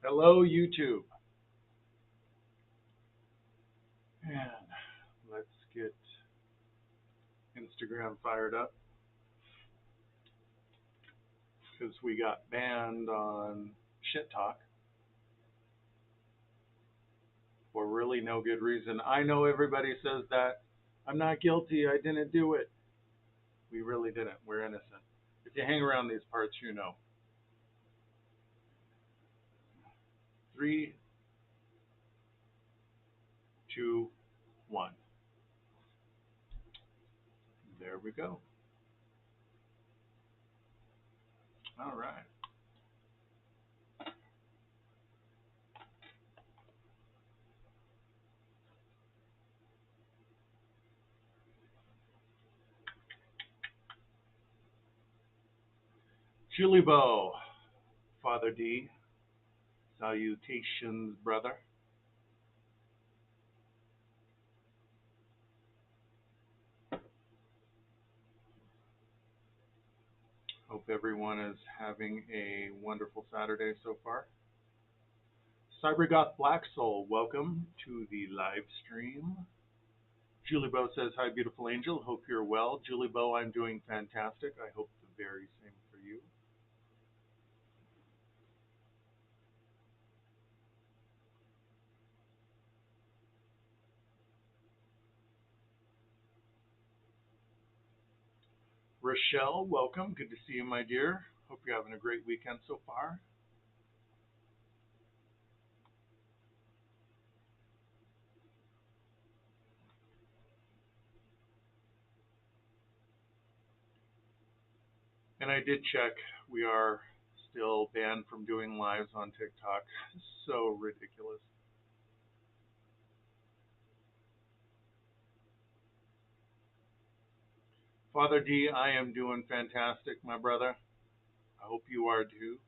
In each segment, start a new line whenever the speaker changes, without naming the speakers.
Hello, YouTube. And let's get Instagram fired up because we got banned on shit talk for really no good reason. I know everybody says that. I'm not guilty. I didn't do it. We really didn't. We're innocent. If you hang around these parts, you know. Three, two, one. There we go. All right. Julie Bow, Father D, salutations, brother. Hope everyone is having a wonderful Saturday so far. CyberGoth Black Soul, welcome to the live stream. Julie Bow says, hi, beautiful angel. Hope you're well. Julie Bow, I'm doing fantastic. I hope the very same for you. Rochelle, welcome. Good to see you, my dear. Hope you're having a great weekend so far. And I did check. We are still banned from doing lives on TikTok. So ridiculous. Father D, I am doing fantastic, my brother. I hope you are too.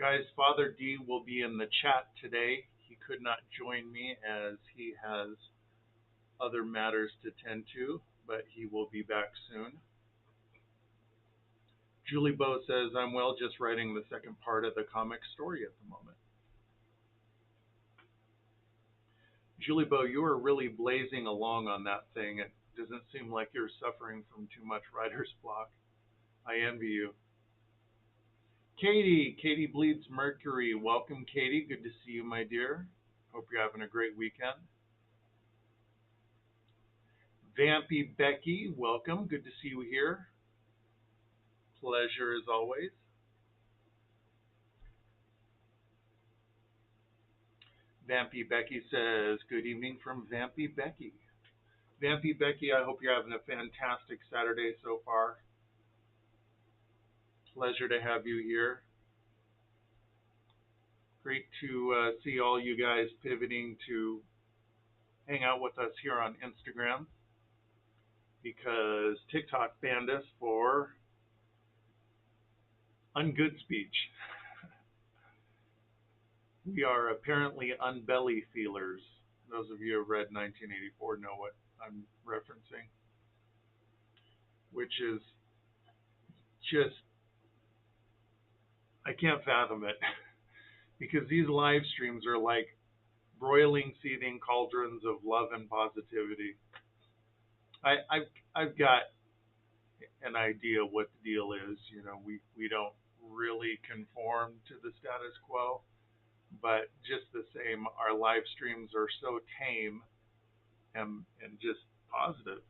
Guys, Father D will be in the chat today. He could not join me as he has other matters to tend to, but he will be back soon. Julie Bow says, I'm well, just writing the second part of the comic story at the moment. Julie Bow, you are really blazing along on that thing. It doesn't seem like you're suffering from too much writer's block. I envy you. Katie Bleeds Mercury. Welcome, Katie. Good to see you, my dear. Hope you're having a great weekend. Vampy Becky, welcome. Good to see you here. Pleasure as always. Vampy Becky says, good evening from Vampy Becky. Vampy Becky, I hope you're having a fantastic Saturday so far. Pleasure to have you here. Great to see all you guys pivoting to hang out with us here on Instagram because TikTok banned us for ungood speech. We are apparently unbelly feelers. Those of you who have read 1984 know what I'm referencing, which is just, I can't fathom it because these live streams are like broiling, seething cauldrons of love and positivity. I've got an idea what the deal is. You know, we don't really conform to the status quo, but just the same, our live streams are so tame and just positive.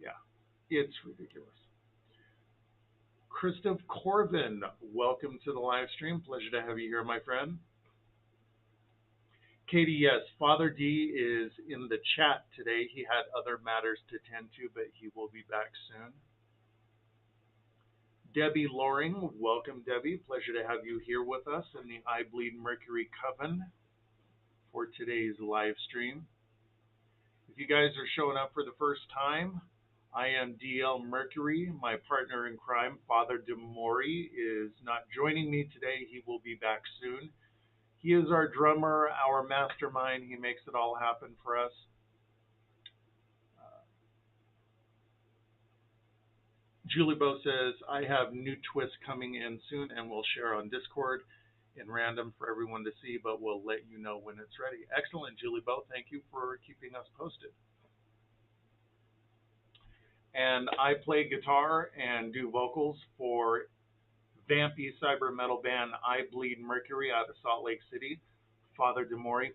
Yeah, it's ridiculous. Christoph Corvin, welcome to the live stream. Pleasure to have you here, my friend. Katie, yes, Father D is in the chat today. He had other matters to tend to, but he will be back soon. Debbie Loring, welcome, Debbie. Pleasure to have you here with us in the I Bleed Mercury Coven for today's live stream. If you guys are showing up for the first time, I am DL Mercury. My partner in crime, Father DeMori, is not joining me today. He will be back soon. He is our drummer, our mastermind. He makes it all happen for us. Julie Bow says, I have new twists coming in soon and we'll share on Discord in random for everyone to see, but we'll let you know when it's ready. Excellent, Julie Bow. Thank you for keeping us posted. And I play guitar and do vocals for vampy cyber metal band I Bleed Mercury out of Salt Lake City. Father DeMori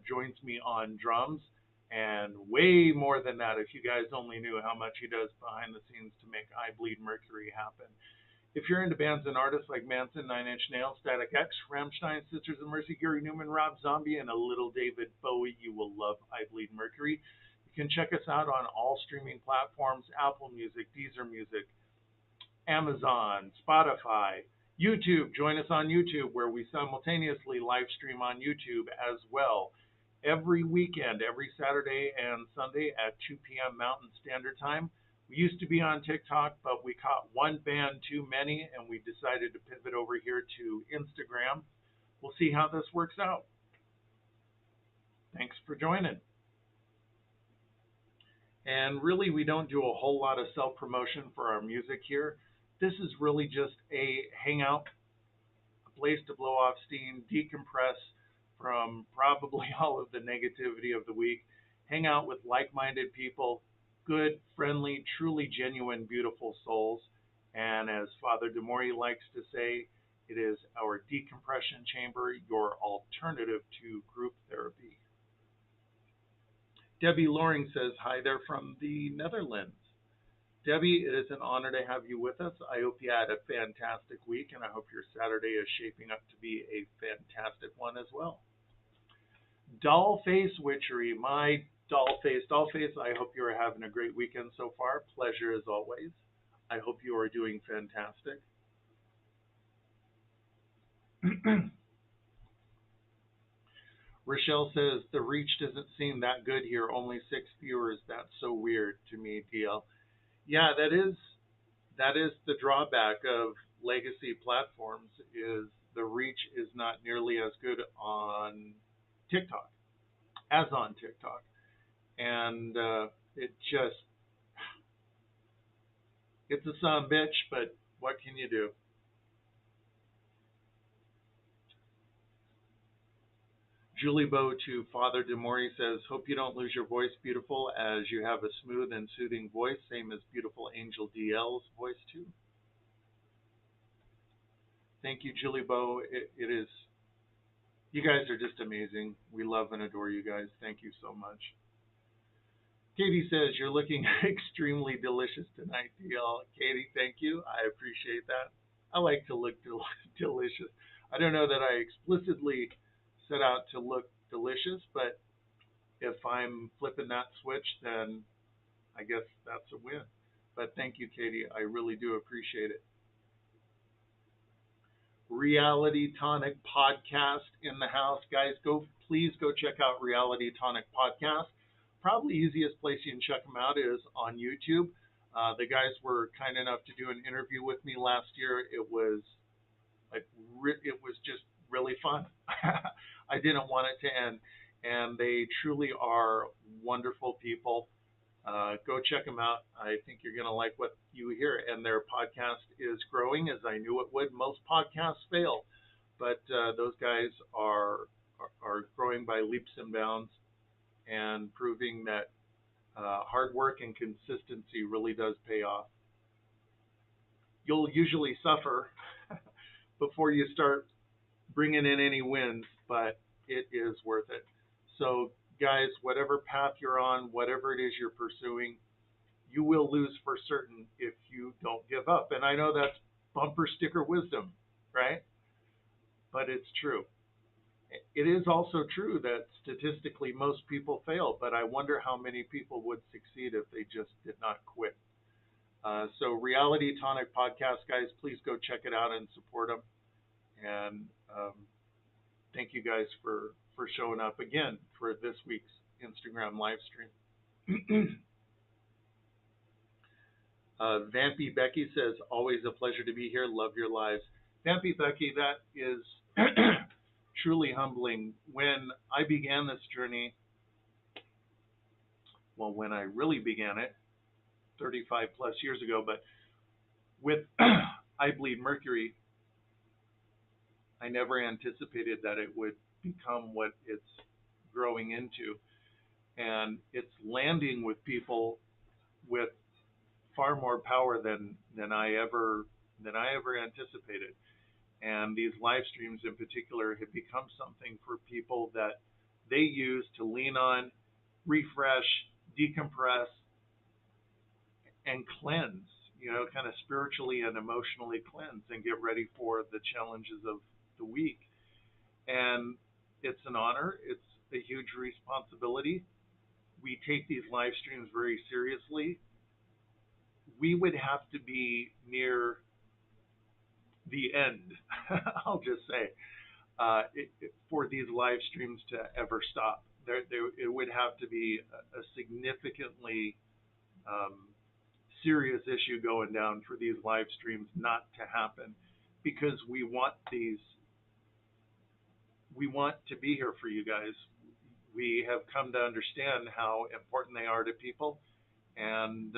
joins me on drums, and way more than that. If you guys only knew how much he does behind the scenes to make I Bleed Mercury happen. If you're into bands and artists like Manson, Nine Inch Nails, Static X, Rammstein, Sisters of Mercy, Gary Newman, Rob Zombie, and a little David Bowie, you will love I Bleed Mercury. You can check us out on all streaming platforms: Apple Music, Deezer Music, Amazon, Spotify, YouTube. Join us on YouTube, where we simultaneously live stream on YouTube as well. Every weekend, every Saturday and Sunday at 2 p.m. Mountain Standard Time. We used to be on TikTok, but we caught one band too many, and we decided to pivot over here to Instagram. We'll see how this works out. Thanks for joining. And really, we don't do a whole lot of self-promotion for our music here. This is really just a hangout, a place to blow off steam, decompress from probably all of the negativity of the week, hang out with like-minded people, good, friendly, truly genuine, beautiful souls. And as Father DeMori likes to say, it is our decompression chamber, your alternative to group therapy. Debbie Loring says, hi there from the Netherlands. Debbie, it is an honor to have you with us. I hope you had a fantastic week, and I hope your Saturday is shaping up to be a fantastic one as well. Dollface Witchery, my Dollface, I hope you are having a great weekend so far. Pleasure as always. I hope you are doing fantastic. Rochelle says, the reach doesn't seem that good here, only 6 viewers. That's so weird to me, DL. Yeah, that is the drawback of legacy platforms, is the reach is not nearly as good on TikTok as on TikTok. And it's a son of a bitch, but what can you do? Julie Bow to Father DeMori says, hope you don't lose your voice, beautiful, as you have a smooth and soothing voice, same as beautiful Angel DL's voice too. Thank you, Julie Bow. It is, you guys are just amazing. We love and adore you guys. Thank you so much. Katie says, you're looking extremely delicious tonight, DL. Katie, thank you. I appreciate that. I like to look delicious. I don't know that I explicitly set out to look delicious, but if I'm flipping that switch, then I guess that's a win. But thank you, Katie. I really do appreciate it. Reality Tonic Podcast in the house. Guys, please go check out Reality Tonic Podcast. Probably easiest place you can check them out is on YouTube. The guys were kind enough to do an interview with me last year. It was just really fun. I didn't want it to end, and they truly are wonderful people. Go check them out. I think you're going to like what you hear, and their podcast is growing, as I knew it would. Most podcasts fail, but those guys are growing by leaps and bounds, and proving that hard work and consistency really does pay off. You'll usually suffer before you start bringing in any wins, but it is worth it. So guys, whatever path you're on, whatever it is you're pursuing, you will lose for certain if you don't give up. And I know that's bumper sticker wisdom, right? But it's true. It is also true that statistically most people fail, but I wonder how many people would succeed if they just did not quit. So Reality Tonic Podcast, guys, please go check it out and support them. And thank you guys for showing up again for this week's Instagram live stream. Vampy Becky says, always a pleasure to be here. Love your lives. Vampy Becky, that is truly humbling. When I began this journey, well, when I really began it, 35 plus years ago, but With I Bleed Mercury, I never anticipated that it would become what it's growing into. And it's landing with people with far more power than I ever anticipated. And these live streams in particular have become something for people that they use to lean on, refresh, decompress, and cleanse, kind of spiritually and emotionally cleanse and get ready for the challenges of the week. And it's an honor, it's a huge responsibility. We take these live streams very seriously. We would have to be near the end, I'll just say, for these live streams to ever stop. It would have to be a significantly um, serious issue going down for these live streams not to happen, because we want to be here for you guys. We have come to understand how important they are to people, and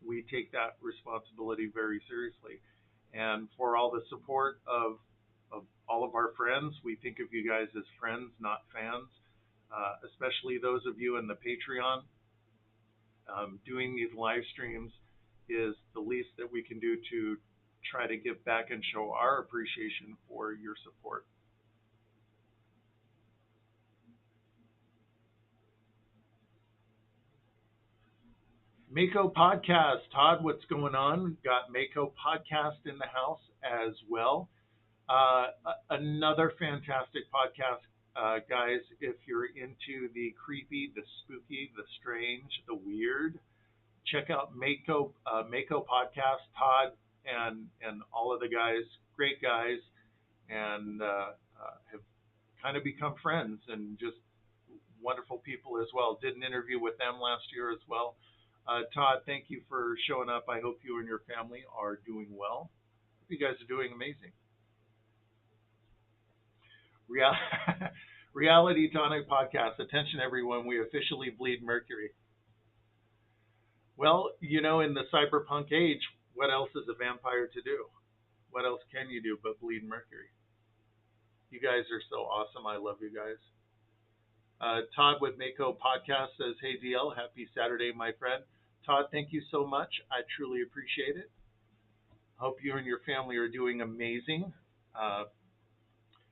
we take that responsibility very seriously. And for all the support of all of our friends, we think of you guys as friends, not fans. Especially those of you in the Patreon. Doing these live streams is the least that we can do to try to give back and show our appreciation for your support. Mako Podcast. Todd, what's going on? We've got Mako Podcast in the house as well. Another fantastic podcast, guys. If you're into the creepy, the spooky, the strange, the weird, check out Mako Podcast. Todd and all of the guys, great guys, and have kind of become friends and just wonderful people as well. Did an interview with them last year as well. Todd, thank you for showing up. I hope you and your family are doing well. You guys are doing amazing. Real- Reality Tonic Podcast. Attention, everyone. We officially bleed Mercury. Well, in the cyberpunk age, what else is a vampire to do? What else can you do but bleed Mercury? You guys are so awesome. I love you guys. Todd with Mako Podcast says, "Hey DL, happy Saturday, my friend." Todd, thank you so much. I truly appreciate it. Hope you and your family are doing amazing. Uh,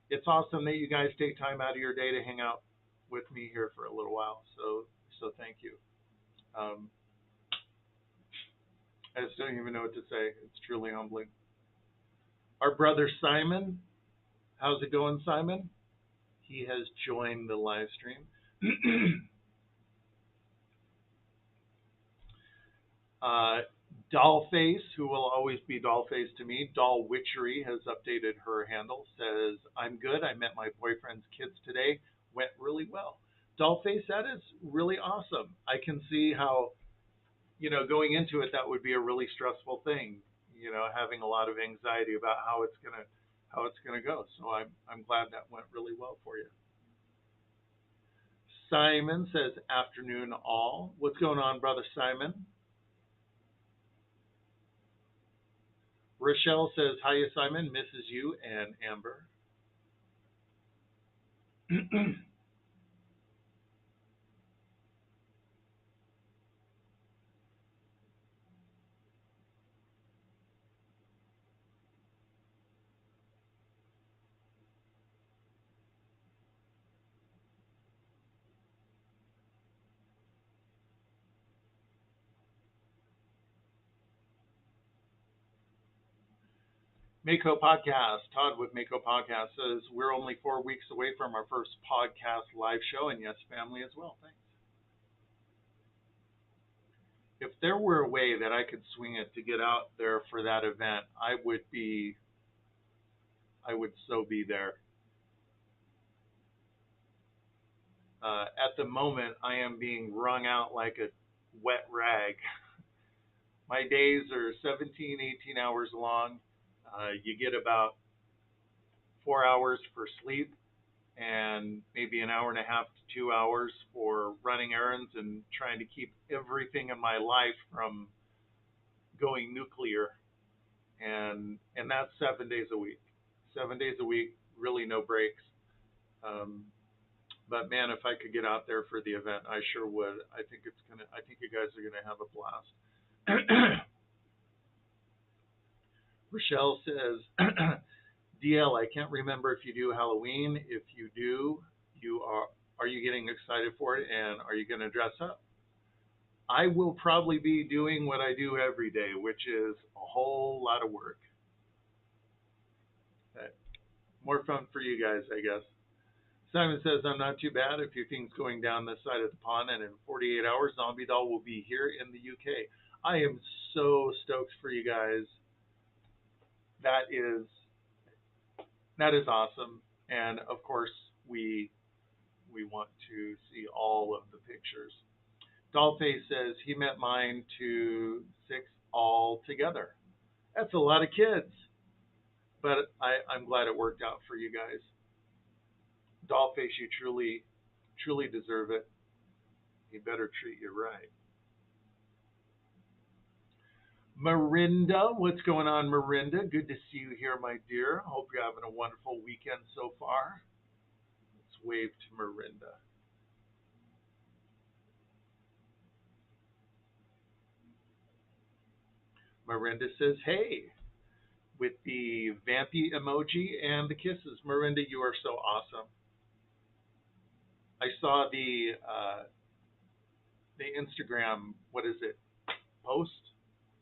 it's awesome that you guys take time out of your day to hang out with me here for a little while. So thank you. Um, I just don't even know what to say. It's truly humbling. Our brother Simon, how's it going, Simon? He has joined the live stream. Uh, Dollface, who will always be Dollface to me, Doll Witchery has updated her handle. Says, "I'm good. I met my boyfriend's kids today. Went really well." Dollface, that is really awesome. I can see how, going into it, that would be a really stressful thing. Having a lot of anxiety about how it's gonna go. So I'm glad that went really well for you. Simon says, "Afternoon all." What's going on, brother Simon? Rochelle says, "Hiya, Simon. Misses you and Amber." Mako Podcast. Todd with Mako Podcast says, "We're only 4 weeks away from our first podcast live show, and yes, family as well. Thanks." If there were a way that I could swing it to get out there for that event, I would so be there. At the moment, I am being wrung out like a wet rag. My days are 17, 18 hours long. You get about 4 hours for sleep and maybe an hour and a half to 2 hours for running errands and trying to keep everything in my life from going nuclear. and that's 7 days a week. 7 days a week, really no breaks. Um, but man, if I could get out there for the event, I sure would. I think you guys are gonna have a blast. Rochelle says, DL, I can't remember if you do Halloween. If you do, are you getting excited for it, and are you gonna dress up? I will probably be doing what I do every day, which is a whole lot of work. More fun for you guys, I guess. Simon says, I'm not too bad. A few things going down this side of the pond, and in 48 hours, Zombie Doll will be here in the UK. I am so stoked for you guys. That is awesome. And of course, we want to see all of the pictures. Dollface says he met mine to 6 all together. That's a lot of kids, but I'm glad it worked out for you guys. Dollface, you truly deserve it. He better treat you right. Marinda, what's going on, Marinda? Good to see you here, my dear. Hope you're having a wonderful weekend so far. Let's wave to Marinda. Marinda says, hey, with the vampy emoji and the kisses. Marinda, you are so awesome. I saw the Instagram, what is it, post,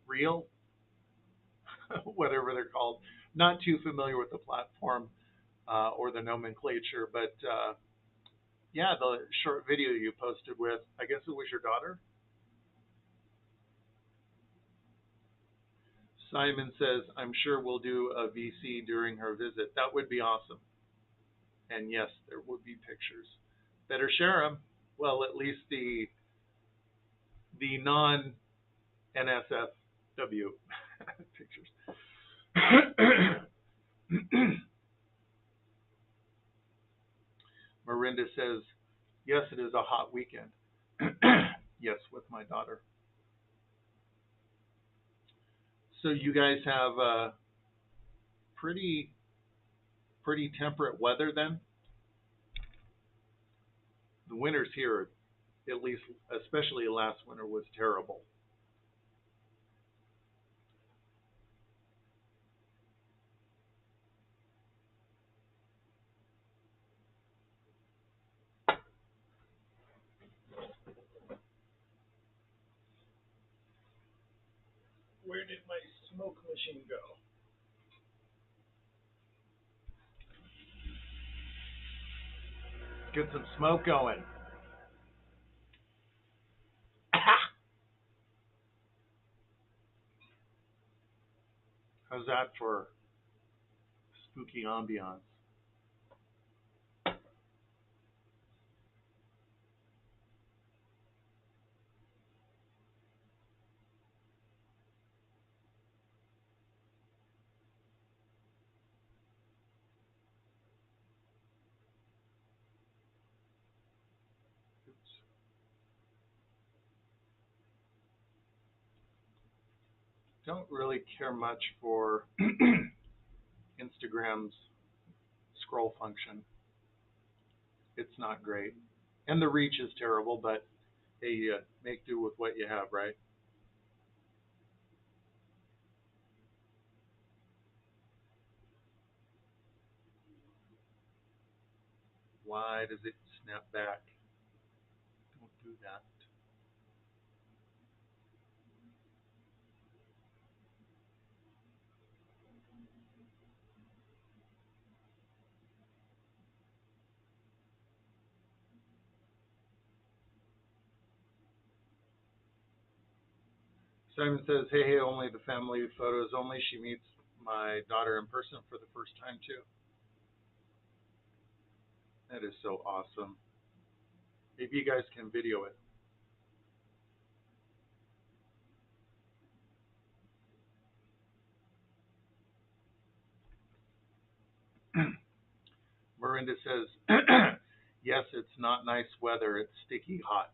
reel, whatever they're called. Not too familiar with the platform or the nomenclature, but yeah, the short video you posted with, I guess it was your daughter. Simon says, I'm sure we'll do a VC during her visit. That would be awesome. And yes, there would be pictures. Better share them. Well, at least the non NSFW pictures. Marinda says, yes, it is a hot weekend. Yes, with my daughter. So you guys have pretty temperate weather then? The winters here, at least, especially last winter, was terrible. Where did my smoke machine go? Get some smoke going. How's that for spooky ambiance? Oops. Don't really care much for Instagram's scroll function. It's not great. And the reach is terrible, but hey, make do with what you have, right? Why does it snap back? Don't do that. Simon says, hey, only the family photos only. She meets my daughter in person for the first time, too. That is so awesome. Maybe you guys can video it. Marinda says, yes, it's not nice weather. It's sticky hot.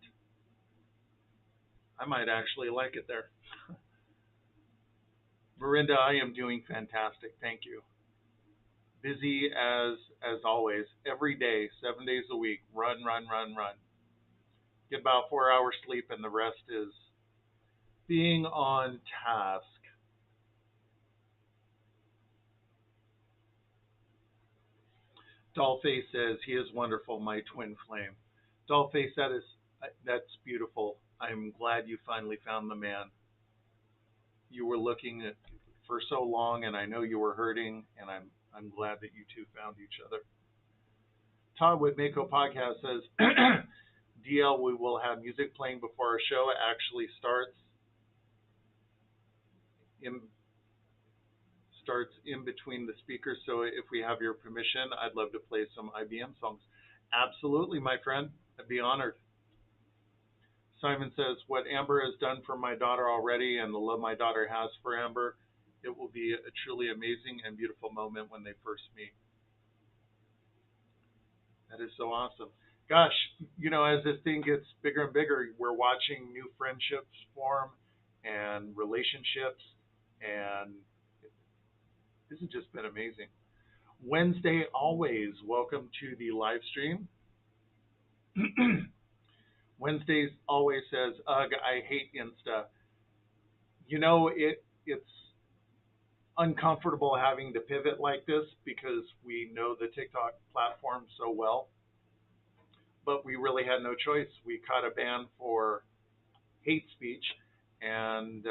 I might actually like it there. Miranda, I am doing fantastic. Thank you. Busy as always. Every day, 7 days a week. Run, run, run, run. Get about 4 hours sleep, and the rest is being on task. Dollface says he is wonderful, my twin flame. Dollface, that's beautiful. I'm glad you finally found the man. You were looking at for so long, and I know you were hurting, and I'm glad that you two found each other. Todd with Mako Podcast says, DL, we will have music playing before our show actually in starts in between the speakers. So if we have your permission, I'd love to play some IBM songs. Absolutely, my friend. I'd be honored. Simon says, what Amber has done for my daughter already and the love my daughter has for Amber, it will be a truly amazing and beautiful moment when they first meet. That is so awesome. Gosh, as this thing gets bigger and bigger, we're watching new friendships form and relationships, and this has just been amazing. Wednesday, always welcome to the live stream. Wednesdays always says, ugh, I hate Insta. It's uncomfortable having to pivot like this because we know the TikTok platform so well, but we really had no choice. We caught a ban for hate speech, and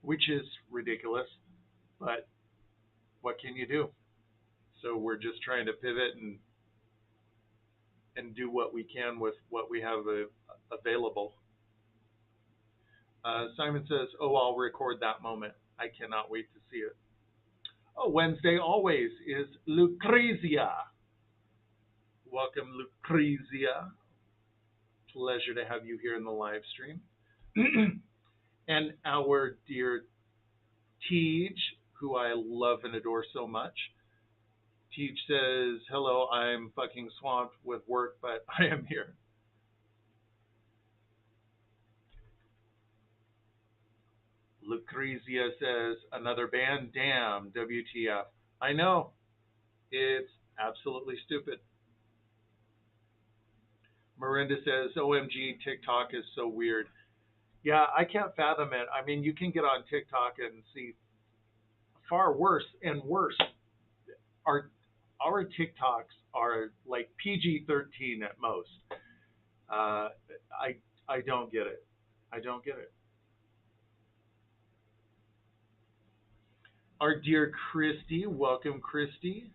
which is ridiculous, but what can you do? So we're just trying to pivot and do what we can with what we have available. Simon says, oh, I'll record that moment. I cannot wait to see it. Oh, Wednesday always is Lucrezia. Welcome, Lucrezia. Pleasure to have you here in the live stream. And our dear Tej, who I love and adore so much. Tej says, hello, I'm fucking swamped with work, but I am here. Lucrezia says, another band? Damn, WTF. I know. It's absolutely stupid. Miranda says, OMG, TikTok is so weird. Yeah, I can't fathom it. I mean, you can get on TikTok and see far worse and worse. Our TikToks are like PG-13 at most. I don't get it. I don't get it. Our dear Christy, welcome, Christy.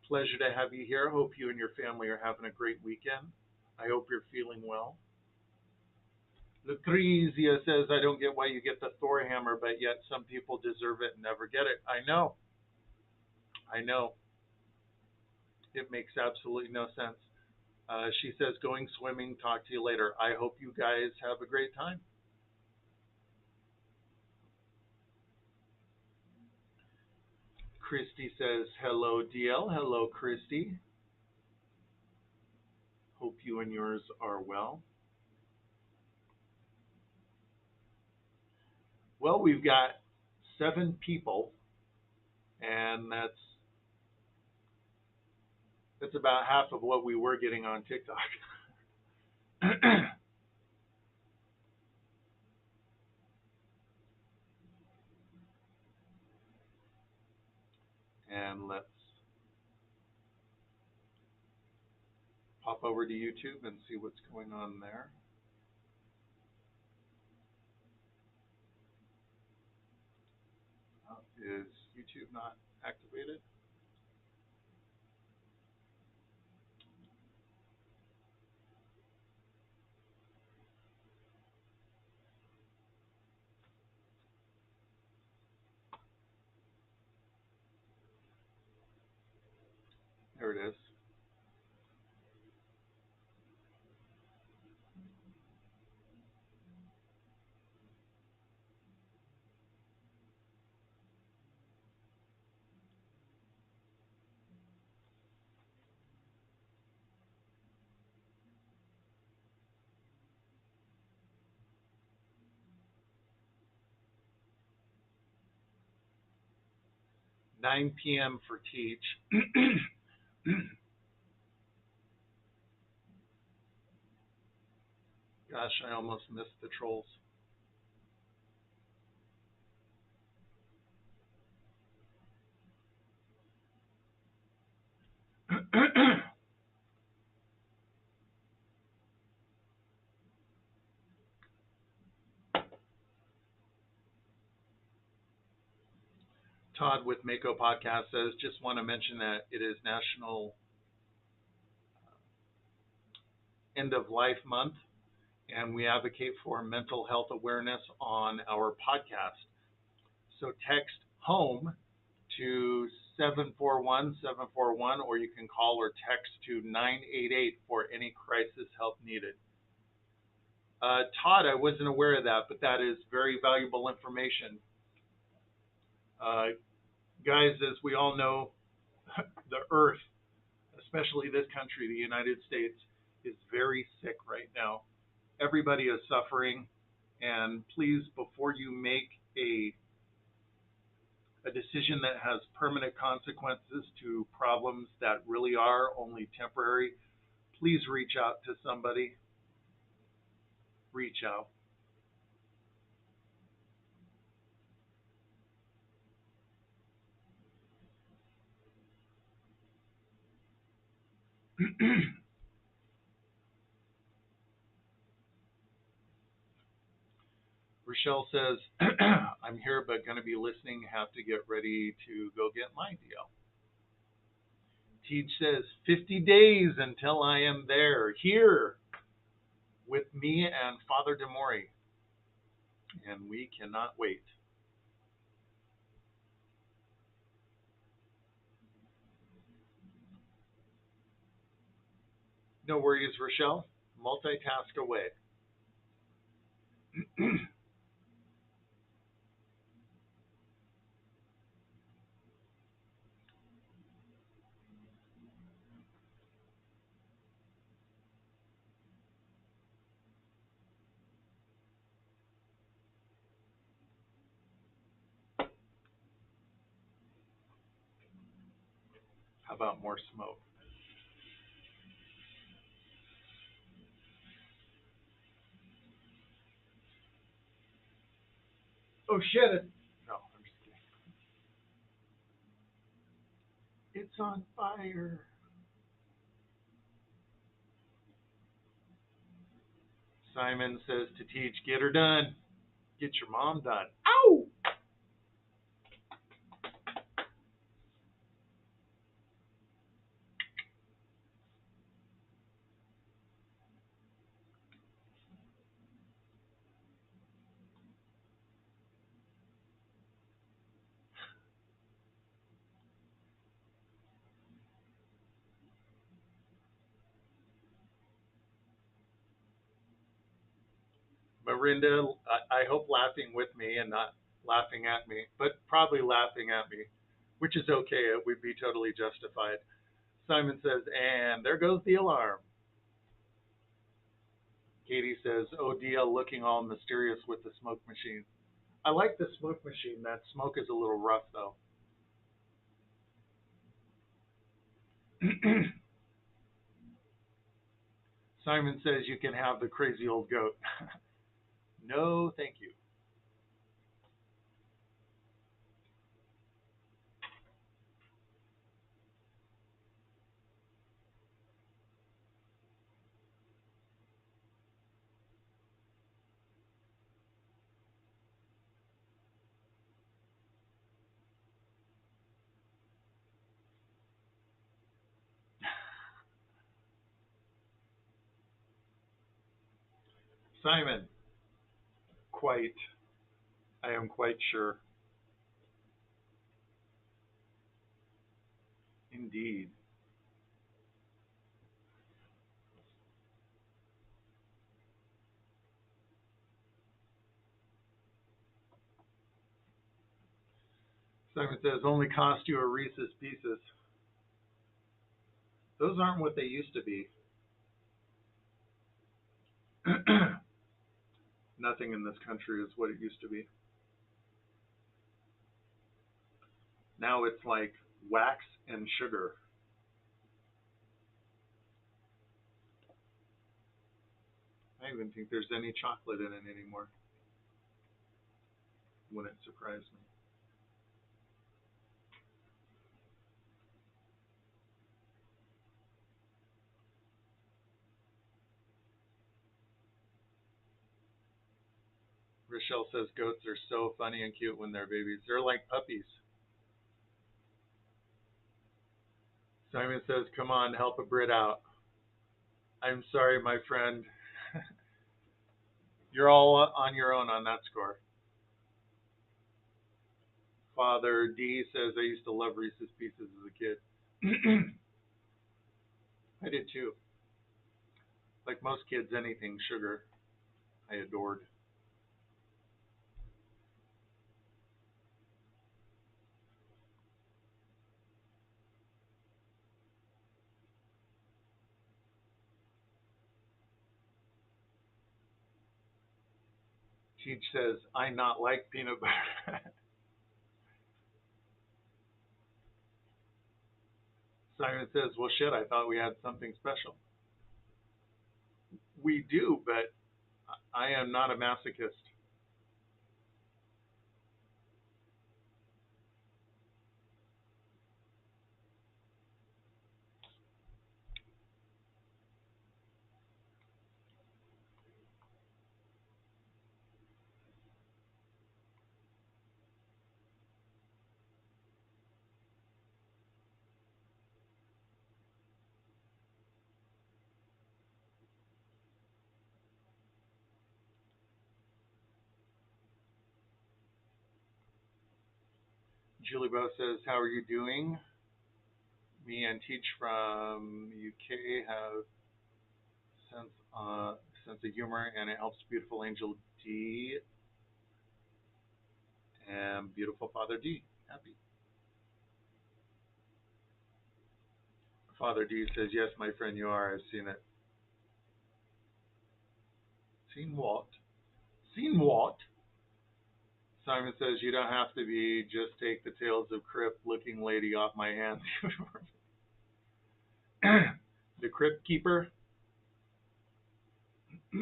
Pleasure to have you here. Hope you and your family are having a great weekend. I hope you're feeling well. Lucrezia says, I don't get why you get the Thor hammer, but yet some people deserve it and never get it. I know. I know. It makes absolutely no sense. She says, going swimming, talk to you later. I hope you guys have a great time. Christy says, hello, DL. Hello, Christy. Hope you and yours are well. Well, we've got 7 people, and that's about half of what we were getting on TikTok. And let's pop over to YouTube and see what's going on there. Is YouTube not activated? There it is. 9 p.m. for Teach. Gosh, I almost missed the trolls. Todd with Mako Podcast says, just want to mention that it is National End of Life Month, and we advocate for mental health awareness on our podcast. So text HOME to 741-741, or you can call or text to 988 for any crisis help needed. Todd, I wasn't aware of that, but that is very valuable information. Guys, as we all know, the earth, especially this country, the United States, is very sick right now. Everybody is suffering, and please, before you make a decision that has permanent consequences to problems that really are only temporary, please reach out to somebody. Reach out. Rochelle says, I'm here but going to be listening. Have to get ready to go get my deal. Teach says, 50 days until I am there, here with me and Father DeMori. And we cannot wait. No worries, Rochelle. Multitask away. How about more smoke? Oh, shit. No, I'm just kidding. It's on fire. Simon says to Teach, get her done. Get your mom done. Ow! Marinda, I hope laughing with me and not laughing at me, but probably laughing at me, which is okay. It would be totally justified. Simon says, and there goes the alarm. Katie says, oh, DL looking all mysterious with the smoke machine. I like the smoke machine. That smoke is a little rough, though. Simon says you can have the crazy old goat. No, thank you. Simon, quite. I am quite sure. Indeed. Simon says, only cost you a Reese's Pieces. Those aren't what they used to be. Nothing in this country is what it used to be. Now it's like wax and sugar. I don't even think there's any chocolate in it anymore. Wouldn't surprise me. Rochelle says goats are so funny and cute when they're babies. They're like puppies. Simon says, come on, help a Brit out. I'm sorry, my friend. You're all on your own on that score. Father D says, I used to love Reese's Pieces as a kid. I did too. Like most kids, anything sugar, I adored. Teach says, I not like peanut butter. Simon says, well, shit, I thought we had something special. We do, but I am not a masochist. Julie Bo says, how are you doing? Me and Teach from UK have sense, sense of humor, and it helps beautiful Angel D and beautiful Father D. Happy. Father D says, yes, my friend, you are. I've seen it. Seen what? Seen what? Simon says, you don't have to be. Just take the Tales of Crypt looking lady off my hands. The Crypt Keeper. I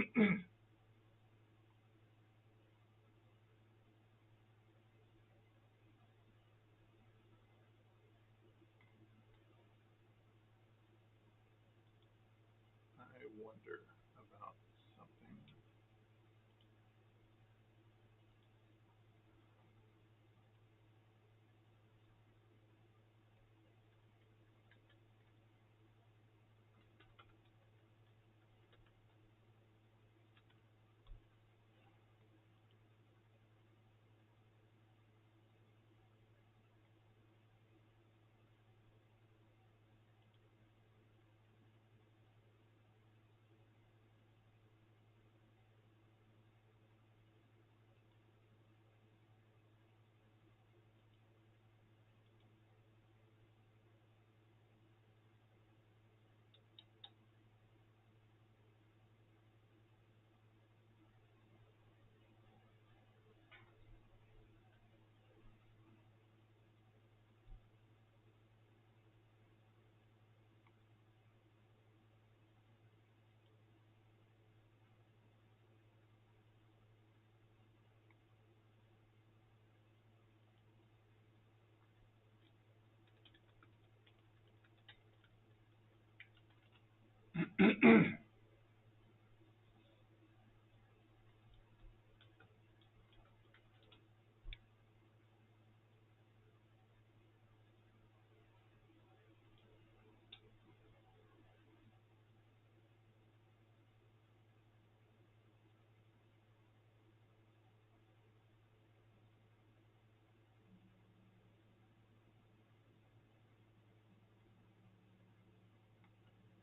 wonder about something.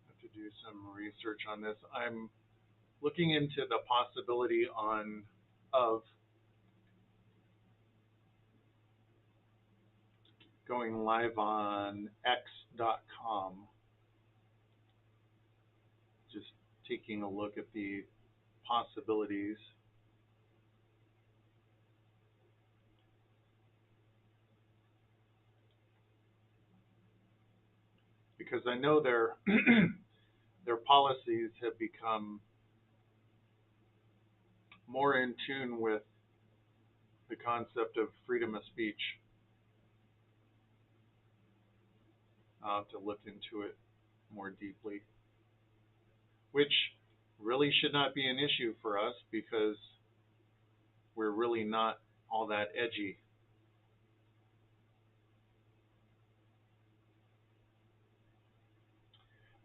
Have to do some research on this. I'm looking into the possibility of going live on X.com. Just taking a look at the possibilities. because I know their their policies have become more in tune with the concept of freedom of speech. I'll have to look into it more deeply, which really should not be an issue for us because we're really not all that edgy.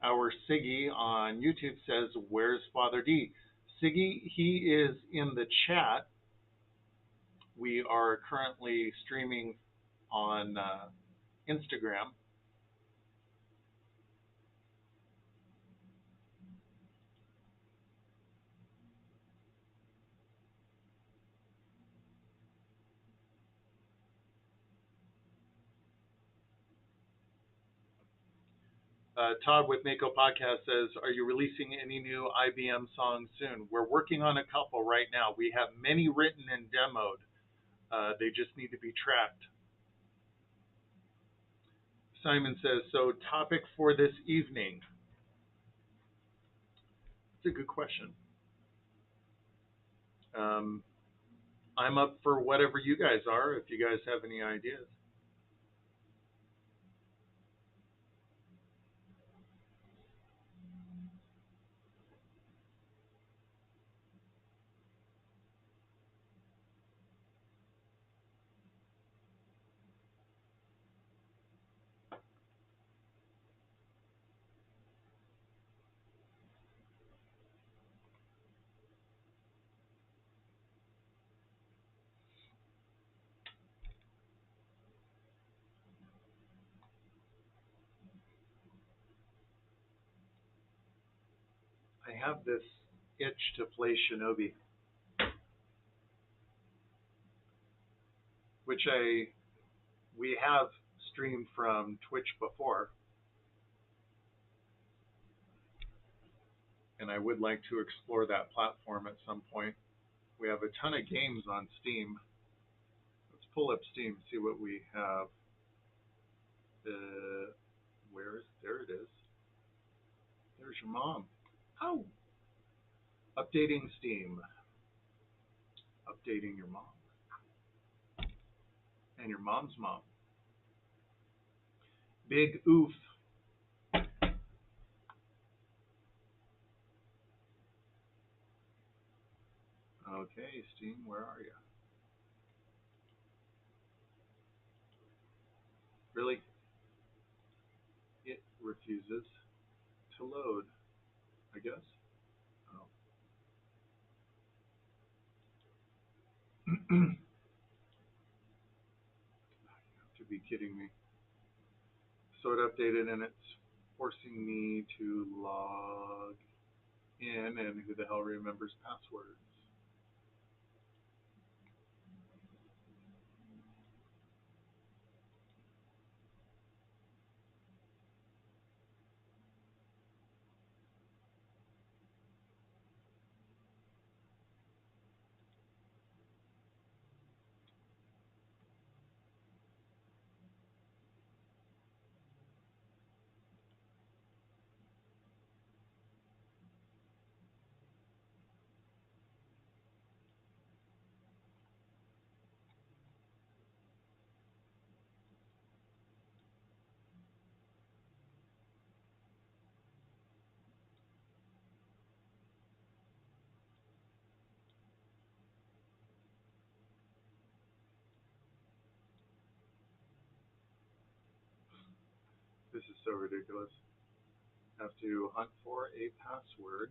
Our Siggy on YouTube says, "Where's Father D?" Siggy, he is in the chat. We are currently streaming on Instagram. Todd with Mako Podcast says, "Are you releasing any new IBM songs soon?" We're working on a couple right now. We have many written and demoed. They just need to be tracked. Simon says, "So topic for this evening?" It's a good question. Um, I'm up for whatever you guys are, if you guys have any ideas. I have this itch to play Shinobi, which we have streamed from Twitch before, and I would like to explore that platform at some point. We have a ton of games on Steam. Let's pull up Steam, see what we have. There it is. There's your mom. Oh, updating Steam. Updating your mom. And your mom's mom. Big oof. Okay, Steam, where are you? Really? It refuses to load, I guess. Oh. You have to be kidding me. So it updated and it's forcing me to log in, and who the hell remembers passwords? This is so ridiculous. Have to hunt for a password.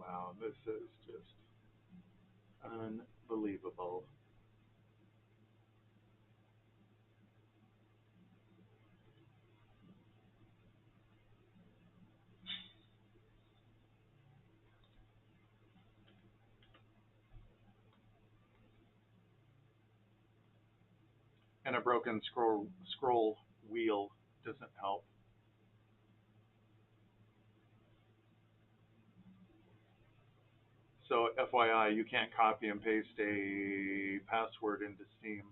Wow, this is just unbelievable. And a broken scroll wheel doesn't help. So FYI, you can't copy and paste a password into Steam.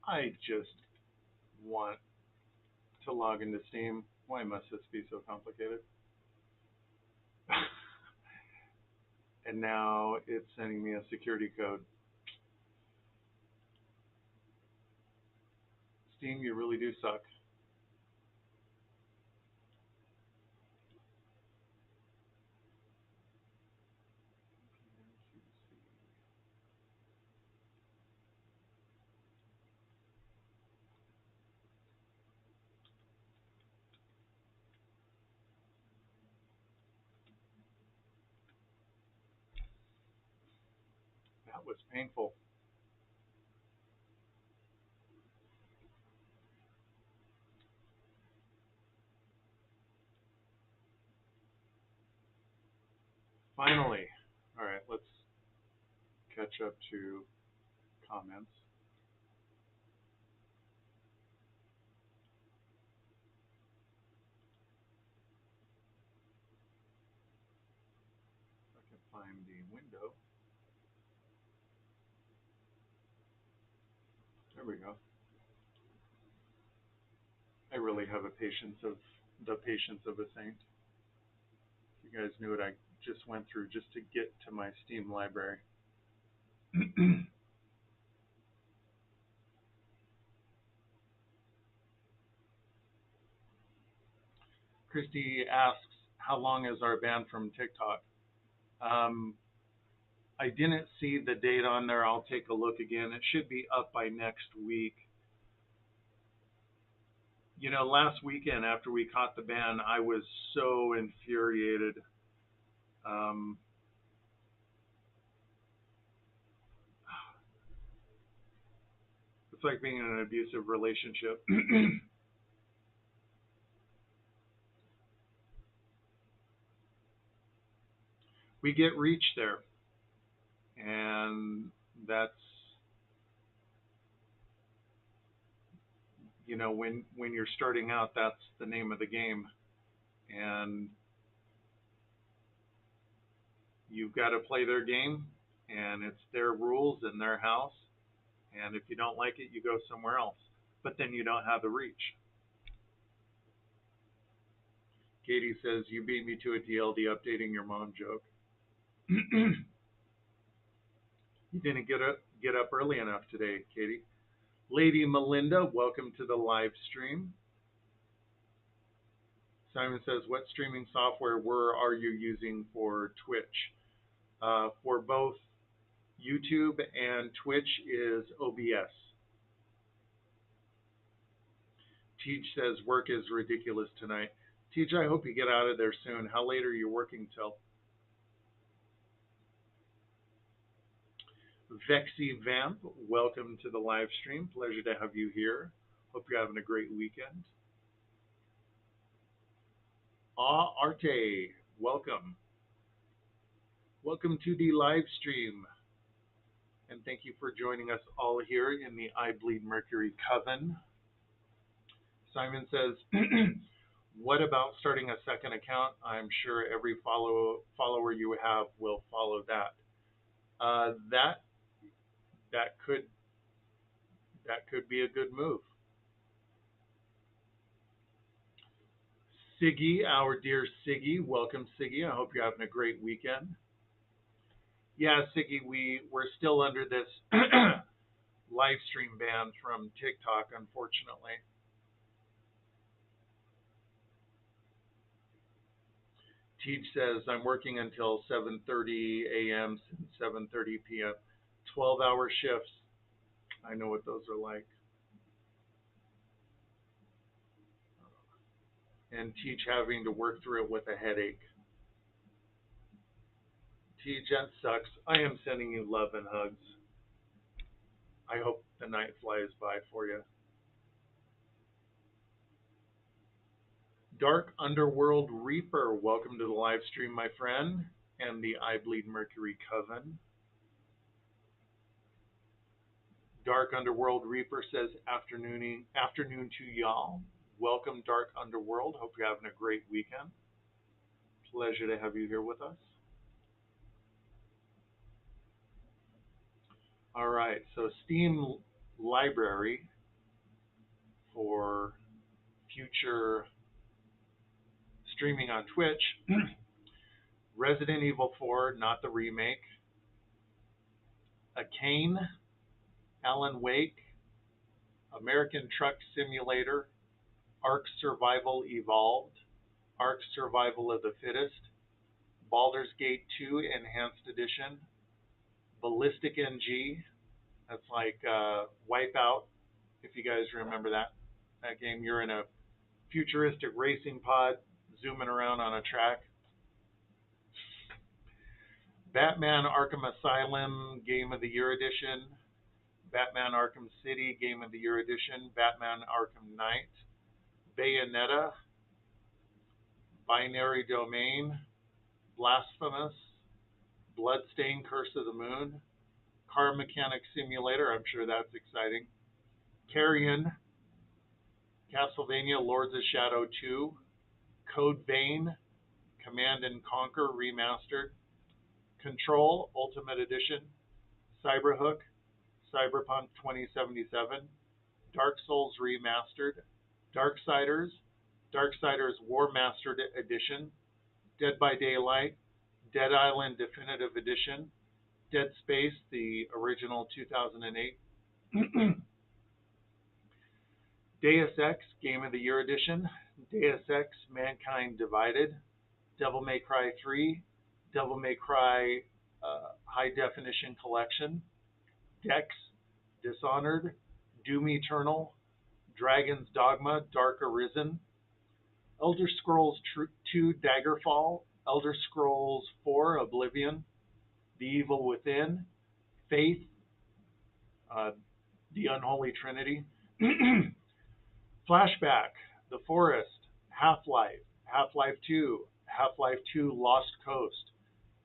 I just want to log into Steam. Why must this be so complicated? And now it's sending me a security code. Steam, you really do suck. That was painful. Finally. All right, let's catch up to comments. If I can find the window. There we go. I really have the patience of a saint. You guys knew what I just went through just to get to my Steam library. Christy asks, how long is our ban from TikTok? Um, I didn't see the date on there. I'll take a look again. It should be up by next week. You know, last weekend after we caught the ban, I was so infuriated. Um, it's like being in an abusive relationship. We get reach there, and that's, you know, when you're starting out, that's the name of the game, and you've got to play their game, and it's their rules in their house, and if you don't like it, you go somewhere else. But then you don't have the reach. Katie says, you beat me to a DLD updating your mom joke. You didn't get up early enough today, Katie. Lady Melinda, welcome to the live stream. Simon says, what streaming software are you using for Twitch? For both YouTube and Twitch is OBS. Teej says, work is ridiculous tonight. Teej, I hope you get out of there soon. How late are you working till? Vexy Vamp, welcome to the live stream. Pleasure to have you here. Hope you're having a great weekend. Arte, welcome. Welcome to the live stream. And thank you for joining us all here in the I Bleed Mercury Coven. Simon says, what about starting a second account? I'm sure every follower you have will follow that. That that could be a good move. Siggy, our dear Siggy, welcome Siggy. I hope you're having a great weekend. Yeah, Siggy, we're still under this live stream ban from TikTok, unfortunately. Teach says I'm working until 7:30 a.m. and 7:30 p.m. 12-hour shifts. I know what those are like. And Teach having to work through it with a headache. Teach, that sucks. I am sending you love and hugs. I hope the night flies by for you. Dark Underworld Reaper, welcome to the live stream, my friend, and the I Bleed Mercury Coven. Dark Underworld Reaper says afternoon to y'all. Welcome, Dark Underworld. Hope you're having a great weekend. Pleasure to have you here with us. All right, so Steam Library for future streaming on Twitch. Resident Evil 4, not the remake. A Kane, Alan Wake, American Truck Simulator, Ark Survival Evolved, Ark Survival of the Fittest, Baldur's Gate 2 Enhanced Edition, Ballistic NG, that's like Wipeout, if you guys remember that game. You're in a futuristic racing pod zooming around on a track. Batman Arkham Asylum Game of the Year Edition, Batman Arkham City Game of the Year Edition, Batman Arkham Knight, Bayonetta, Binary Domain, Blasphemous, Bloodstained Curse of the Moon, Car Mechanic Simulator, I'm sure that's exciting, Carrion, Castlevania Lords of Shadow 2, Code Vein, Command and Conquer Remastered, Control Ultimate Edition, Cyberhook, Cyberpunk 2077, Dark Souls Remastered, Darksiders, Darksiders War Mastered Edition, Dead by Daylight, Dead Island Definitive Edition, Dead Space, the original 2008, Deus Ex Game of the Year Edition, Deus Ex Mankind Divided, Devil May Cry 3, Devil May Cry High Definition Collection, Dex, Dishonored, Doom Eternal, Dragon's Dogma, Dark Arisen, Elder Scrolls 2 Daggerfall, Elder Scrolls 4 Oblivion, The Evil Within, Faith, The Unholy Trinity, Flashback, The Forest, Half-Life, Half-Life 2, Half-Life 2 Lost Coast,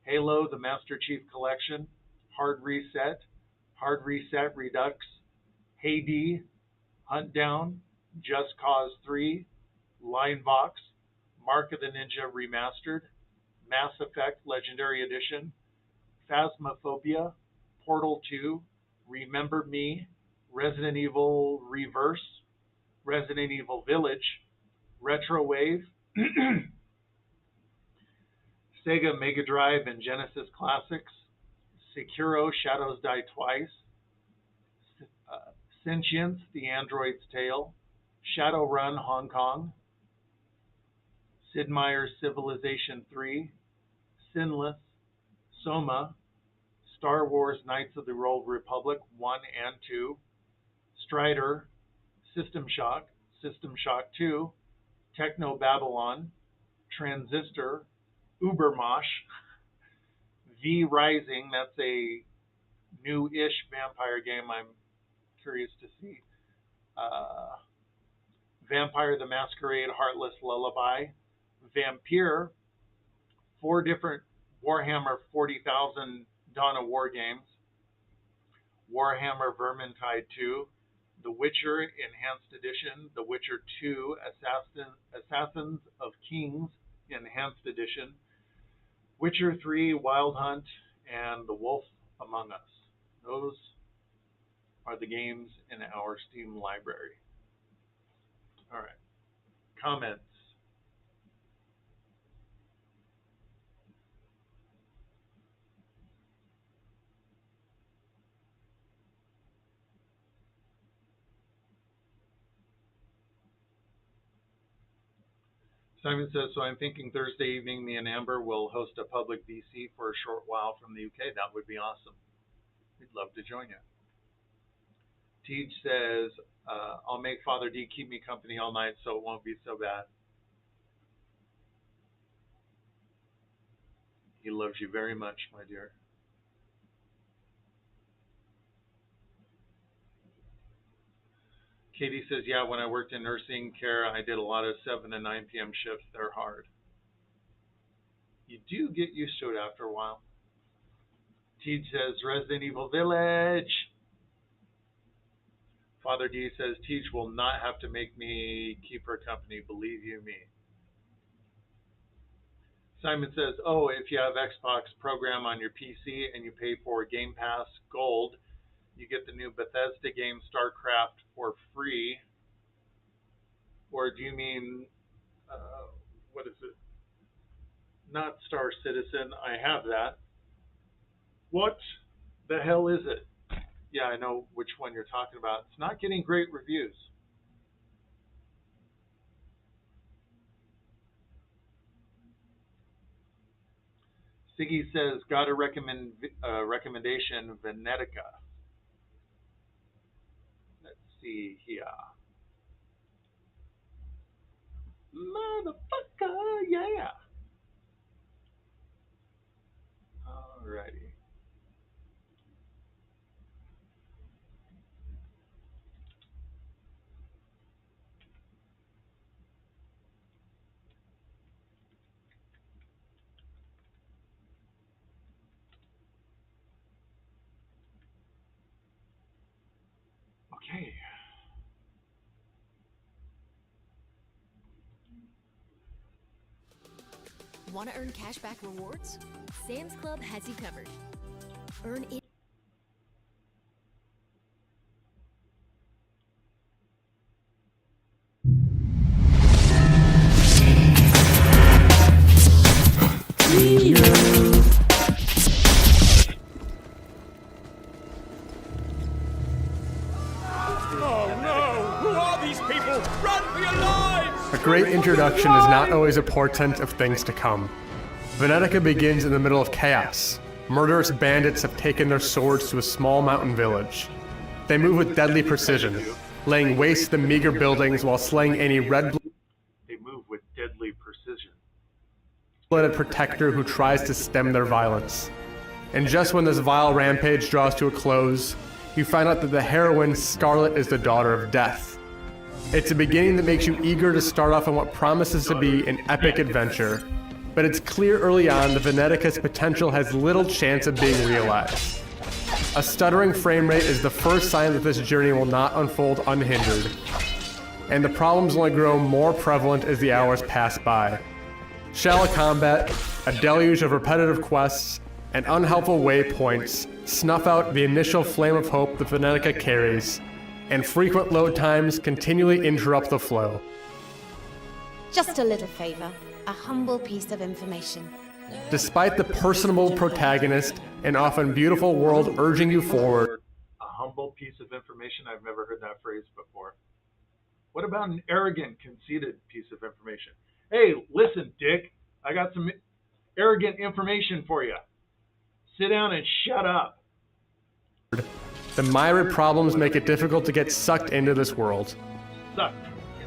Halo, The Master Chief Collection, Hard Reset Redux, Hades, Hunt Down, Just Cause 3, Linevox, Mark of the Ninja Remastered, Mass Effect Legendary Edition, Phasmophobia, Portal 2, Remember Me, Resident Evil Reverse, Resident Evil Village, Retrowave, Sega Mega Drive and Genesis Classics, Sekiro Shadows Die Twice, Sentience, The Android's Tale, Shadowrun Hong Kong, Sid Meier's Civilization 3, Sinless, Soma, Star Wars Knights of the Old Republic 1 and 2, Strider, System Shock 2, Techno Babylon, Transistor, Ubermosh, V Rising, that's a new-ish vampire game I'm curious to see. Vampire the Masquerade Heartless Lullaby, Vampire, 4 different Warhammer 40,000 Dawn of War games, Warhammer Vermintide 2, The Witcher Enhanced Edition, The Witcher 2 Assassins of Kings Enhanced Edition, Witcher 3 Wild Hunt, and The Wolf Among Us. Those are the games in our Steam library. All right. Comments. Simon says, so I'm thinking Thursday evening, me and Amber will host a public VC for a short while from the UK. That would be awesome. We'd love to join you. Tej says, I'll make Father D keep me company all night so it won't be so bad. He loves you very much, my dear. Katie says, yeah, when I worked in nursing care, I did a lot of 7 to 9 p.m. shifts. They're hard. You do get used to it after a while. Tej says, Resident Evil Village. Father D says, Tej will not have to make me keep her company, believe you me. Simon says, oh, if you have Xbox program on your PC and you pay for Game Pass Gold, you get the new Bethesda game StarCraft for free. Or do you mean, what is it? Not Star Citizen. I have that. What the hell is it? Yeah, I know which one you're talking about. It's not getting great reviews. Siggy says, got a recommendation, Venetica. Let's see here. Motherfucker, yeah. Alrighty. Okay.
Want to earn cashback rewards? Sam's Club has you covered. Earn it.
A great introduction is not always a portent of things to come. Venetica begins in the middle of chaos. Murderous bandits have taken their swords to a small mountain village. They move with deadly precision, laying waste to the meager buildings while slaying any red-blooded protector who tries to stem their violence. And just when this vile rampage draws to a close, you find out that the heroine, Scarlet, is the daughter of Death. It's a beginning that makes you eager to start off on what promises to be an epic adventure, but it's clear early on that Venetica's potential has little chance of being realized. A stuttering frame rate is the first sign that this journey will not unfold unhindered, and the problems only grow more prevalent as the hours pass by. Shallow combat, a deluge of repetitive quests, and unhelpful waypoints snuff out the initial flame of hope that Venetica carries, and frequent load times continually interrupt the flow.
Just a little favor, a humble piece of information.
Despite the personable protagonist and often beautiful world urging you forward,
a humble piece of information? I've never heard that phrase before. What about an arrogant, conceited piece of information? Hey, listen, Dick, I got some arrogant information for you. Sit down and shut up.
the myriad problems make it difficult to get sucked into this world.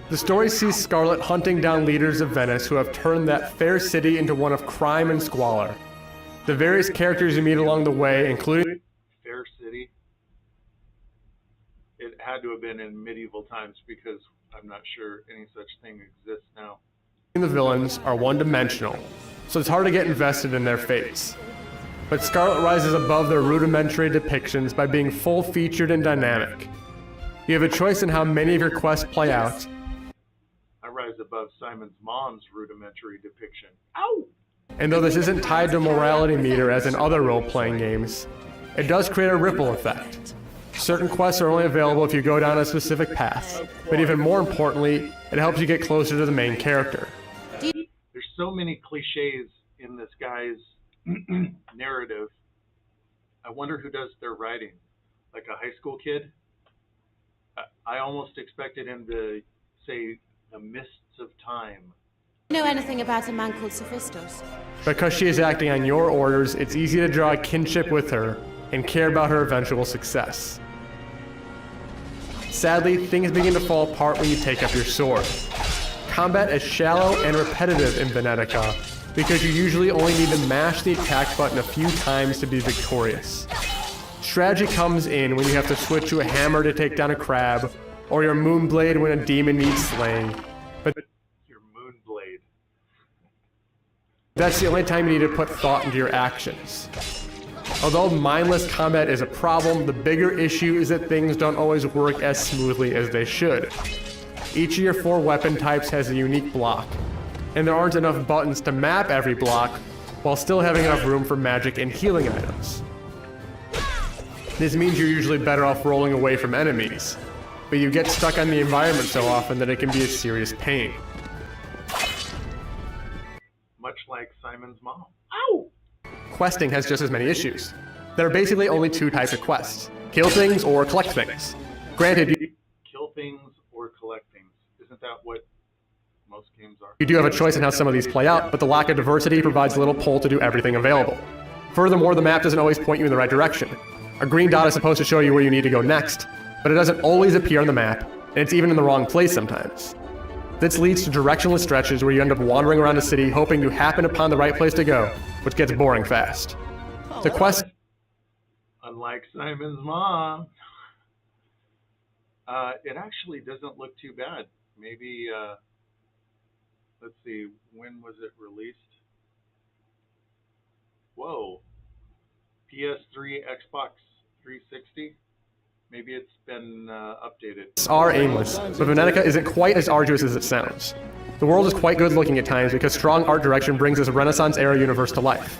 The story sees Scarlet hunting down leaders of Venice who have turned that fair city into one of crime and squalor. The various characters you meet along the way, including
Fair city. It had to have been in medieval times because I'm not sure any such thing exists now.
The villains are one-dimensional, so it's hard to get invested in their fates. But Scarlet rises above their rudimentary depictions by being full-featured and dynamic. You have a choice in how many of your quests play out.
I rise above Simon's mom's rudimentary depiction. Ow!
And though this isn't tied to a morality meter as in other role-playing games, it does create a ripple effect. Certain quests are only available if you go down a specific path, but even more importantly, it helps you get closer to the main character.
There's so many cliches in this guy's narrative. I wonder who does their writing. Like a high school kid? I almost expected him to say the mists of time.
Do you know anything about a man called Sophistos?
Because she is acting on your orders, it's easy to draw a kinship with her and care about her eventual success. Sadly, things begin to fall apart when you take up your sword. Combat is shallow and repetitive in Venetica because you usually only need to mash the attack button a few times to be victorious. Strategy comes in when you have to switch to a hammer to take down a crab, or your moonblade when a demon needs slaying. But
Your moonblade.
that's the only time you need to put thought into your actions. Although mindless combat is a problem, the bigger issue is that things don't always work as smoothly as they should. Each of your 4 weapon types has a unique block, and there aren't enough buttons to map every block, while still having enough room for magic and healing items. This means you're usually better off rolling away from enemies, but you get stuck on the environment so often that it can be a serious pain.
Much like Simon's mom.
Questing has just as many issues. There are basically only 2 types of quests: kill things or collect things. Granted,
Kill things or collect things. Isn't that what most games are?
you do have a choice in how some of these play out, but the lack of diversity provides little pull to do everything available. Furthermore, the map doesn't always point you in the right direction. A green dot is supposed to show you where you need to go next, but it doesn't always appear on the map, and it's even in the wrong place sometimes. This leads to directionless stretches where you end up wandering around the city hoping you happen upon the right place to go, which gets boring fast. The quest
Unlike Simon's mom. It actually doesn't look too bad. Maybe, let's see, when was it released? Whoa. PS3, Xbox 360? Maybe it's been updated.
are aimless, but Venetica isn't quite as arduous as it sounds. The world is quite good looking at times because strong art direction brings this Renaissance-era universe to life.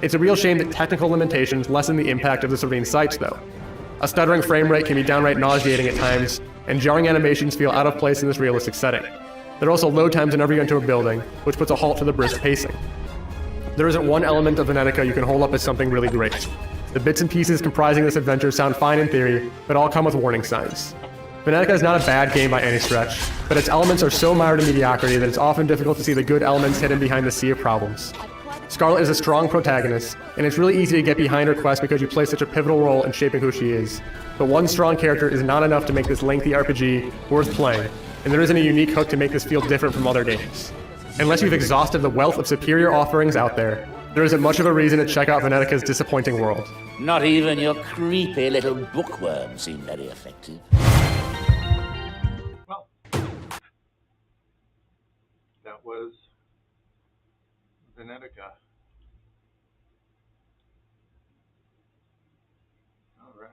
It's a real shame that technical limitations lessen the impact of the serene sights, though. A stuttering frame rate can be downright nauseating at times, and jarring animations feel out of place in this realistic setting. There are also load times whenever you enter a building, which puts a halt to the brisk pacing. There isn't one element of Venetica you can hold up as something really great. The bits and pieces comprising this adventure sound fine in theory, but all come with warning signs. Venetica is not a bad game by any stretch, but its elements are so mired in mediocrity that it's often difficult to see the good elements hidden behind the sea of problems. Scarlet is a strong protagonist, and it's really easy to get behind her quest because you play such a pivotal role in shaping who she is. But one strong character is not enough to make this lengthy RPG worth playing, and there isn't a unique hook to make this feel different from other games. Unless you've exhausted the wealth of superior offerings out there isn't much of a reason to check out Venetica's disappointing world.
Not even your creepy little bookworm seemed very effective.
Well, that was Venetica. All right.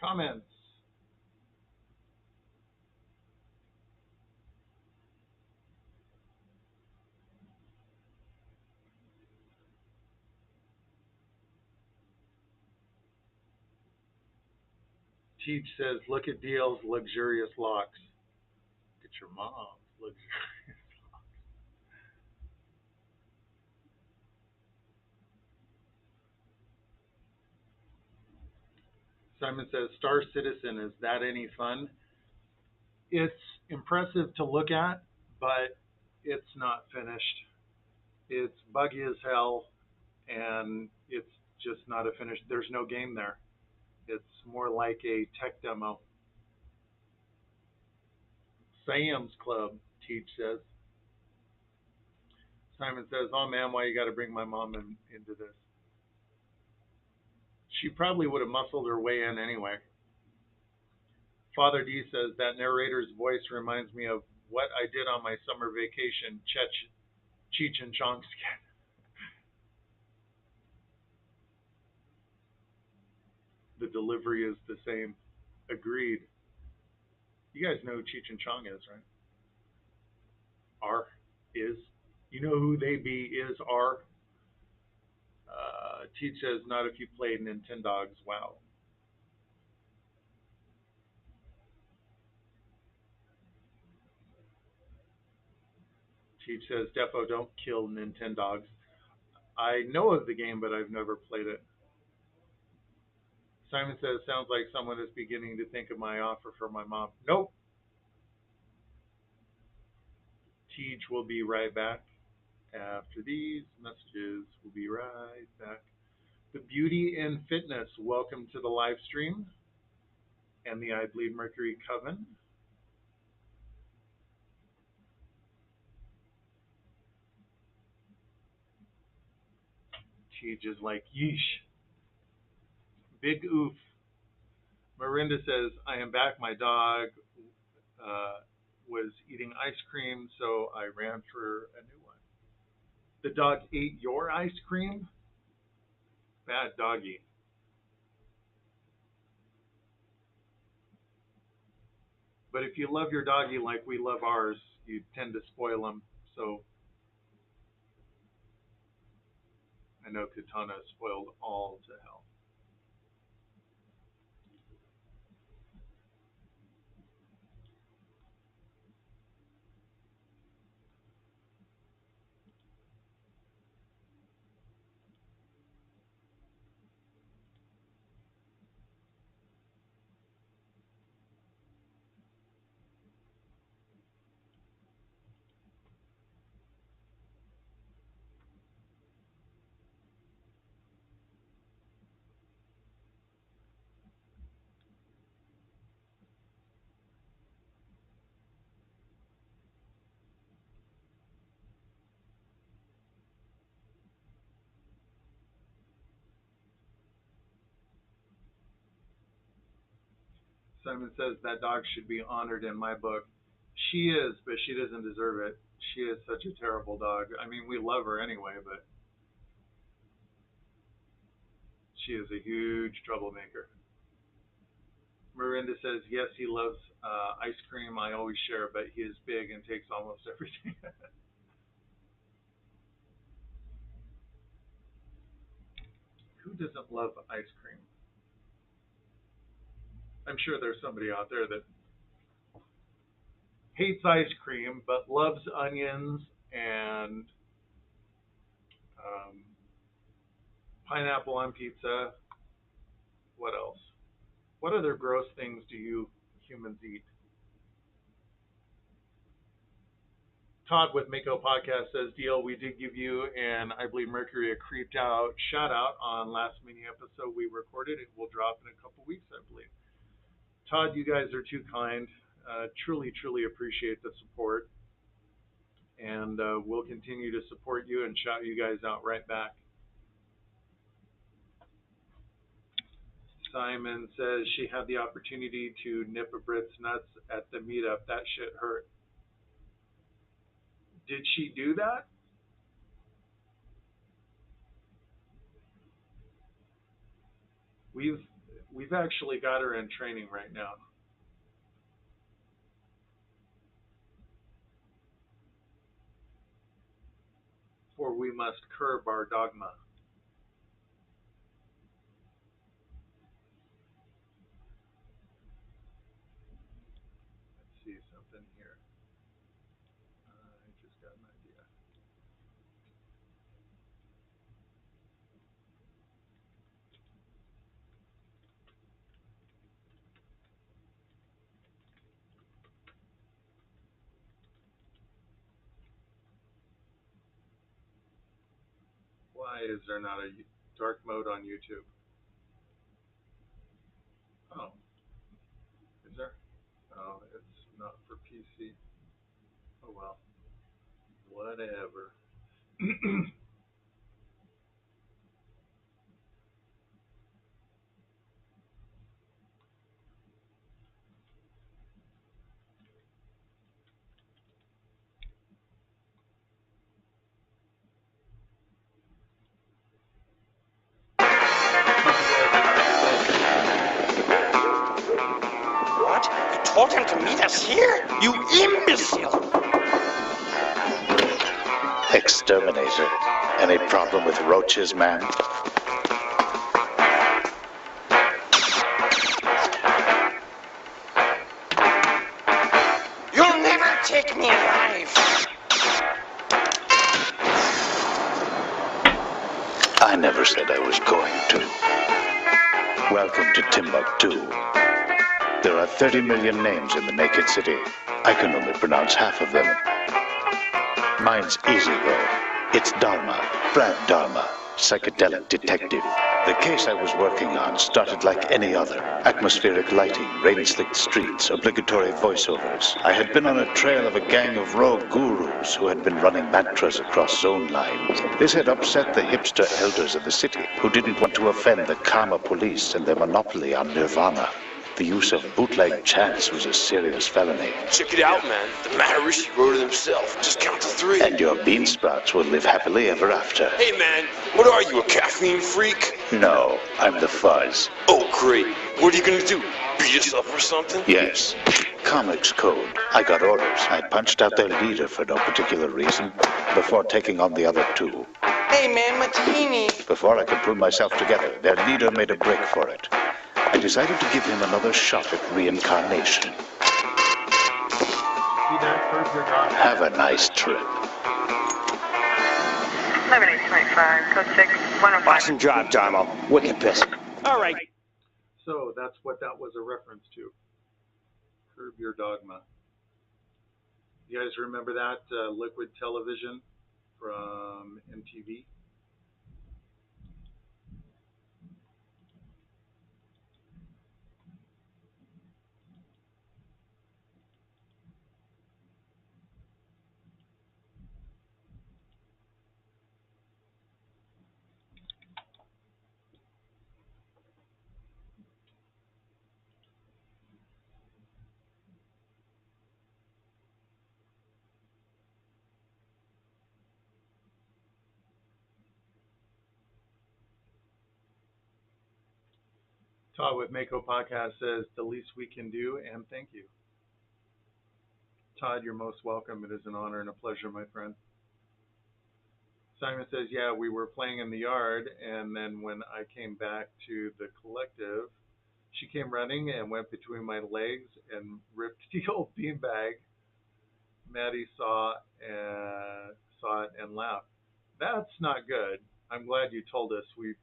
Comments. Teach says, look at DL's luxurious locks. Look at your mom's luxurious locks. Simon says, Star Citizen, is that any fun? It's impressive to look at, but it's not finished. It's buggy as hell, and it's just not a finished. There's no game there. It's more like a tech demo. Sam's Club, Teach says. Simon says, oh man, why you got to bring my mom into this? She probably would have muscled her way in anyway. Father D says, that narrator's voice reminds me of what I did on my summer vacation, Cheech and Chong's skit. The delivery is the same. Agreed. You guys know who Cheech and Chong is, right? You know who they be is R. Teach says, not if you played Nintendogs. Wow. Teach says, Defo, don't kill Nintendogs. I know of the game, but I've never played it. Simon says, sounds like someone is beginning to think of my offer for my mom. Nope. Teach will be right back. After these messages, we'll be right back. The Beauty and Fitness, welcome to the live stream and the I Bleed Mercury Coven. Teach is like, yeesh. Big oof. Marinda says, I am back. My dog was eating ice cream, so I ran for a new one. The dog ate your ice cream? Bad doggy. But if you love your doggy like we love ours, you tend to spoil them. So I know Katana spoiled all to hell. Simon says that dog should be honored in my book. She is, but she doesn't deserve it. She is such a terrible dog. I mean, we love her anyway, but she is a huge troublemaker. Miranda says, yes, he loves ice cream. I always share, but he is big and takes almost everything. Who doesn't love ice cream? I'm sure there's somebody out there that hates ice cream but loves onions and pineapple on pizza. What else? What other gross things do you humans eat? Todd with Mako Podcast says, DL, we did give you and I believe Mercury a creeped out shout out on last mini episode we recorded. It will drop in a couple weeks, I believe. Todd, you guys are too kind. Truly, truly appreciate the support. And we'll continue to support you and shout you guys out right back. Simon says she had the opportunity to nip a Brit's nuts at the meetup. That shit hurt. Did she do that? We've actually got her in training right now. For we must curb our dogma. Let's see something here. I just got an idea. Why is there not a dark mode on YouTube? Oh, is there? Oh, it's not for PC. Oh well, whatever.
What? You told him to meet us here? You imbecile! Exterminator. Any problem with roaches, man?
You'll never take me alive.
I never said I was going to. Welcome to Timbuktu. There are 30 million names in the naked city. I can only pronounce half of them. Mine's easy, though. It's Dharma, Brad Dharma, psychedelic detective. The case I was working on started like any other. Atmospheric lighting, rain-slicked streets, obligatory voiceovers. I had been on a trail of a gang of rogue gurus who had been running mantras across zone lines. This had upset the hipster elders of the city, who didn't want to offend the Karma police and their monopoly on nirvana. The use of bootleg chants was a serious felony.
Check it out, man. The Maharishi wrote it himself. Just count to 3.
And your bean sprouts will live happily ever after.
Hey, man. What are you, a caffeine freak?
No, I'm the fuzz.
Oh, great. What are you gonna do? Beat us up or something?
Yes. Comics code. I got orders. I punched out their leader for no particular reason before taking on the other 2.
Hey, man, Martini.
Before I could pull myself together, their leader made a break for it. I decided to give him another shot at reincarnation. Have a nice trip.
11825, code 6, 105.
Awesome job, Dharma. Wicked piss. All right.
So that's what that was a reference to. Curb Your Dogma. You guys remember that Liquid Television from MTV? Todd with Mako Podcast says, the least we can do, and thank you. Todd, you're most welcome. It is an honor and a pleasure, my friend. Simon says, yeah, we were playing in the yard, and then when I came back to the collective, she came running and went between my legs and ripped the old beanbag. Maddie saw it and laughed. That's not good. I'm glad you told us. We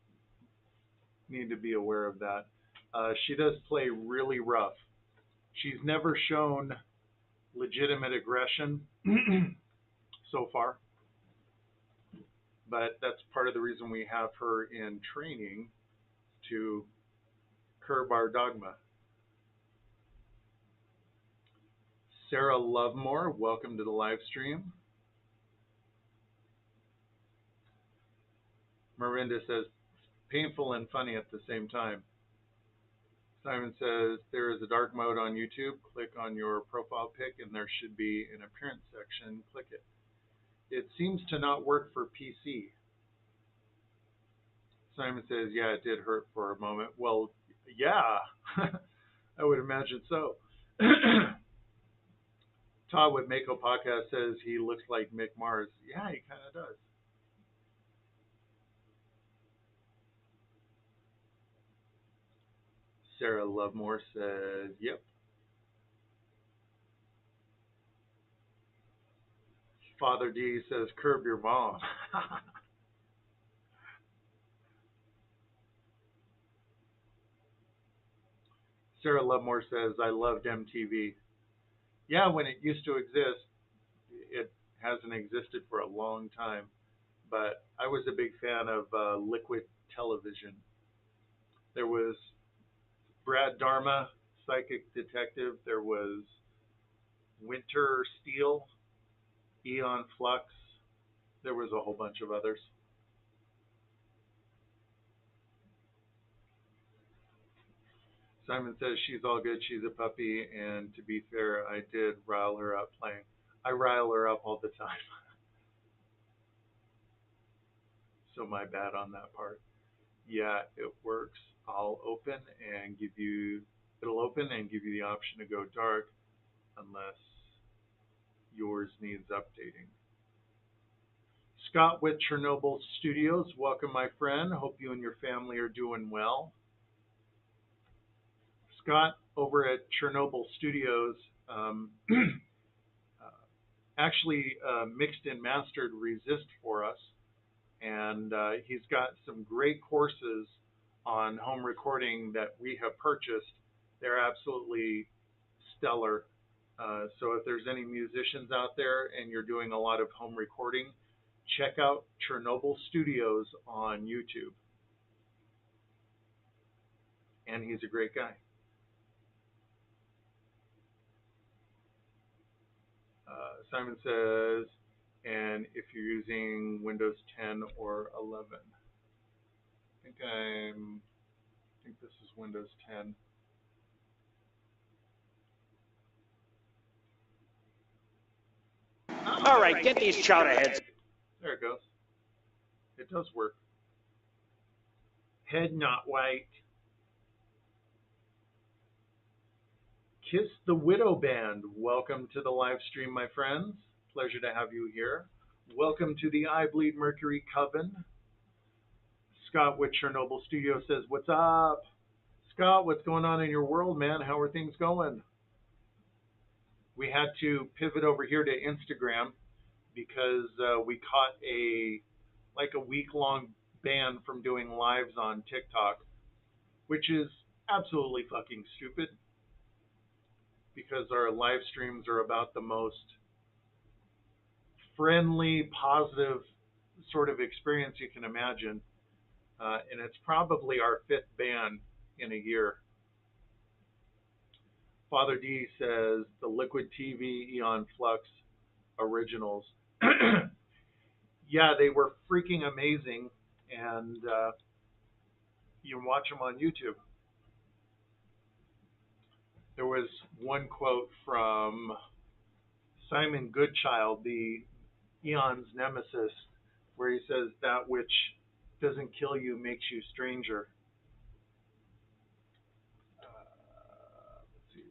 need to be aware of that. She does play really rough. She's never shown legitimate aggression so far, but that's part of the reason we have her in training to curb our dogma. Sarah Lovemore, welcome to the live stream. Marinda says, painful and funny at the same time. Simon says, there is a dark mode on YouTube. Click on your profile pic and there should be an appearance section. Click it. It seems to not work for PC. Simon says, yeah, it did hurt for a moment. Well, yeah, I would imagine so. Todd with Mako Podcast says he looks like Mick Mars. Yeah, he kind of does. Sarah Lovemore says, yep. Father D says, curb your mom. Sarah Lovemore says, I loved MTV. Yeah, when it used to exist, it hasn't existed for a long time. But I was a big fan of Liquid Television. There was Brad Dharma, Psychic Detective. There was Winter Steel, Eon Flux. There was a whole bunch of others. Simon says she's all good. She's a puppy. And to be fair, I did rile her up playing. I rile her up all the time. So my bad on that part. Yeah, it works. It'll open and give you the option to go dark unless yours needs updating. Scott with Chernobyl Studios, welcome, my friend. Hope you and your family are doing well. Scott over at Chernobyl Studios actually mixed and mastered Resist for us, and he's got some great courses on home recording that we have purchased. They're absolutely stellar. So if there's any musicians out there and you're doing a lot of home recording, check out Chernobyl Studios on YouTube. And he's a great guy. Simon says, and if you're using Windows 10 or 11. I think this is Windows 10.
All right, get these chowder heads.
There it goes. It does work. Head not white. Kiss the Widow Band. Welcome to the live stream, my friends. Pleasure to have you here. Welcome to the I Bleed Mercury Coven. Scott with Chernobyl Studio says, what's up? Scott, what's going on in your world, man? How are things going? We had to pivot over here to Instagram because we caught a week-long ban from doing lives on TikTok, which is absolutely fucking stupid because our live streams are about the most friendly, positive sort of experience you can imagine. And it's probably our 5th ban in a year. Father D says the Liquid TV Eon Flux originals. Yeah, they were freaking amazing, and you can watch them on YouTube. There was one quote from Simon Goodchild, the Eon's nemesis, where he says, that which doesn't kill you makes you stranger. Let's see.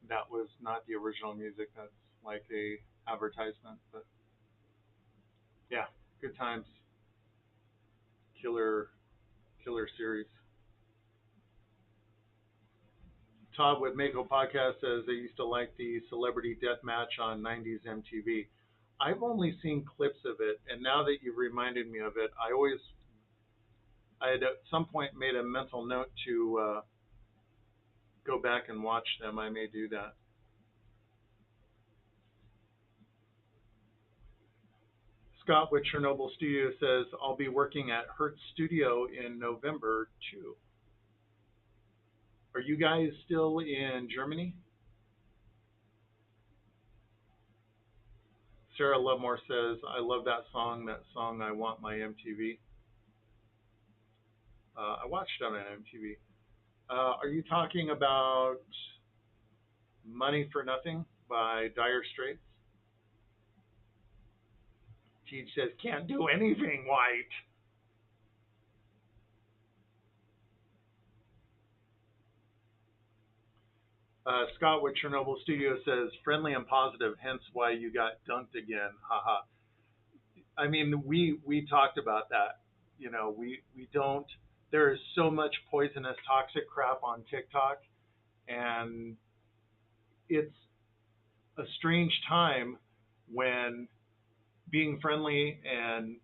That was not the original music. That's like a advertisement, but yeah, good times. Killer series. Todd with Mako Podcast says they used to like the Celebrity Deathmatch on 90s MTV. I've only seen clips of it, and now that you've reminded me of it, I had at some point made a mental note to go back and watch them. I may do that. Scott with Chernobyl Studio says, I'll be working at Hertz Studio in November too. Are you guys still in Germany? Sarah Lovemore says, I love that song, I Want My MTV. I watched it on MTV. Are you talking about Money for Nothing by Dire Straits? Teach says, can't do anything, White. Scott with Chernobyl Studio says, friendly and positive, hence why you got dunked again. Haha. I mean, we talked about that. You know, we don't, there is so much poisonous, toxic crap on TikTok, and it's a strange time when, being friendly and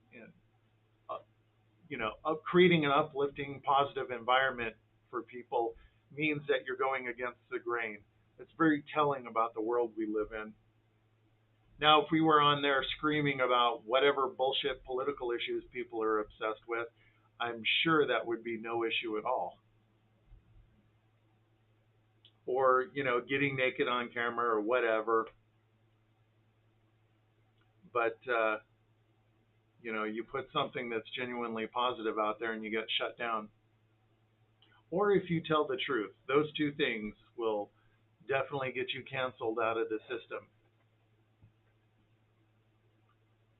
creating an uplifting, positive environment for people means that you're going against the grain. It's very telling about the world we live in. Now, if we were on there screaming about whatever bullshit political issues people are obsessed with, I'm sure that would be no issue at all. Or, getting naked on camera or whatever. But, you put something that's genuinely positive out there and you get shut down. Or if you tell the truth, those two things will definitely get you canceled out of the system.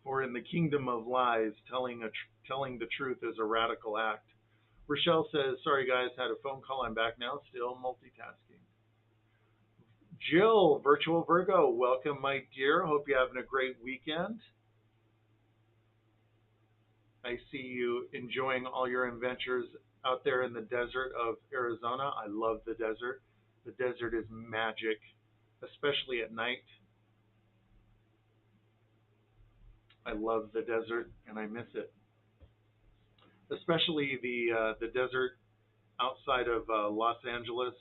For in the kingdom of lies, telling the truth is a radical act. Rochelle says, sorry guys, had a phone call. I'm back now, still multitasking. Jill, Virtual Virgo, welcome, my dear. Hope you're having a great weekend. I see you enjoying all your adventures out there in the desert of Arizona. I love the desert. The desert is magic, especially at night. I love the desert and I miss it. Especially the desert outside of Los Angeles.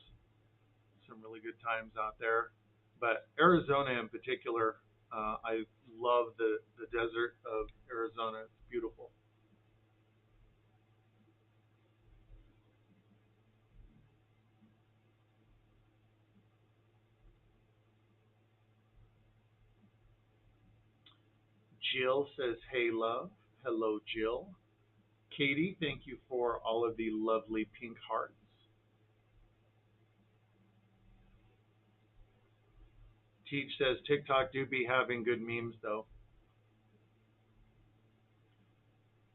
Some really good times out there. But Arizona in particular, I love the desert of Arizona. It's beautiful. Jill says, hey, love. Hello, Jill. Katie, thank you for all of the lovely pink hearts. Teach says, TikTok do be having good memes, though.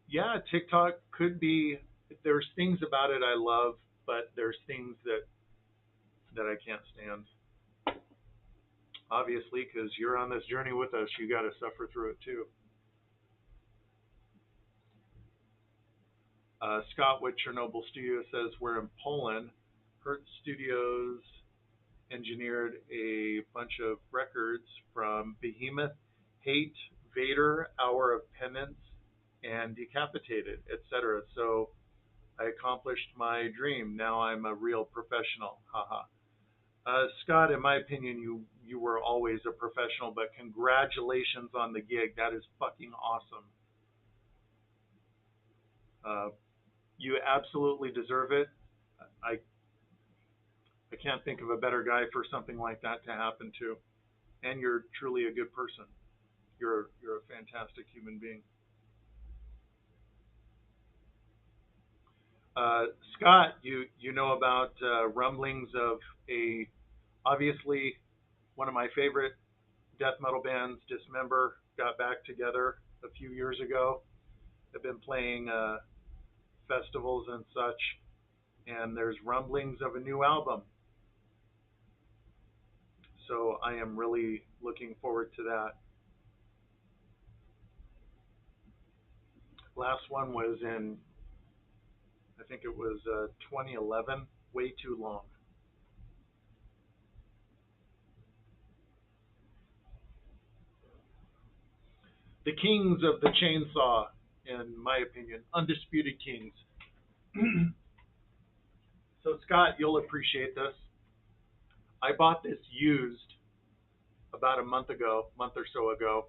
Yeah, TikTok could be, there's things about it I love, but there's things that I can't stand. Obviously, because you're on this journey with us, you got to suffer through it too. Scott with Chernobyl Studio says, we're in Poland. Hertz Studios engineered a bunch of records from Behemoth, Hate, Vader, Hour of Penance, and Decapitated, etc. So I accomplished my dream. Now I'm a real professional. Haha. Scott, in my opinion, you were always a professional, but congratulations on the gig. That is fucking awesome. You absolutely deserve it. I can't think of a better guy for something like that to happen to. And you're truly a good person. You're a fantastic human being. Scott, you know about rumblings of obviously one of my favorite death metal bands, Dismember, got back together a few years ago. They've been playing festivals and such, and there's rumblings of a new album. So I am really looking forward to that. Last one was in, I think it was 2011, way too long. The kings of the chainsaw, in my opinion, undisputed kings. So Scott, you'll appreciate this. I bought this used about a month or so ago,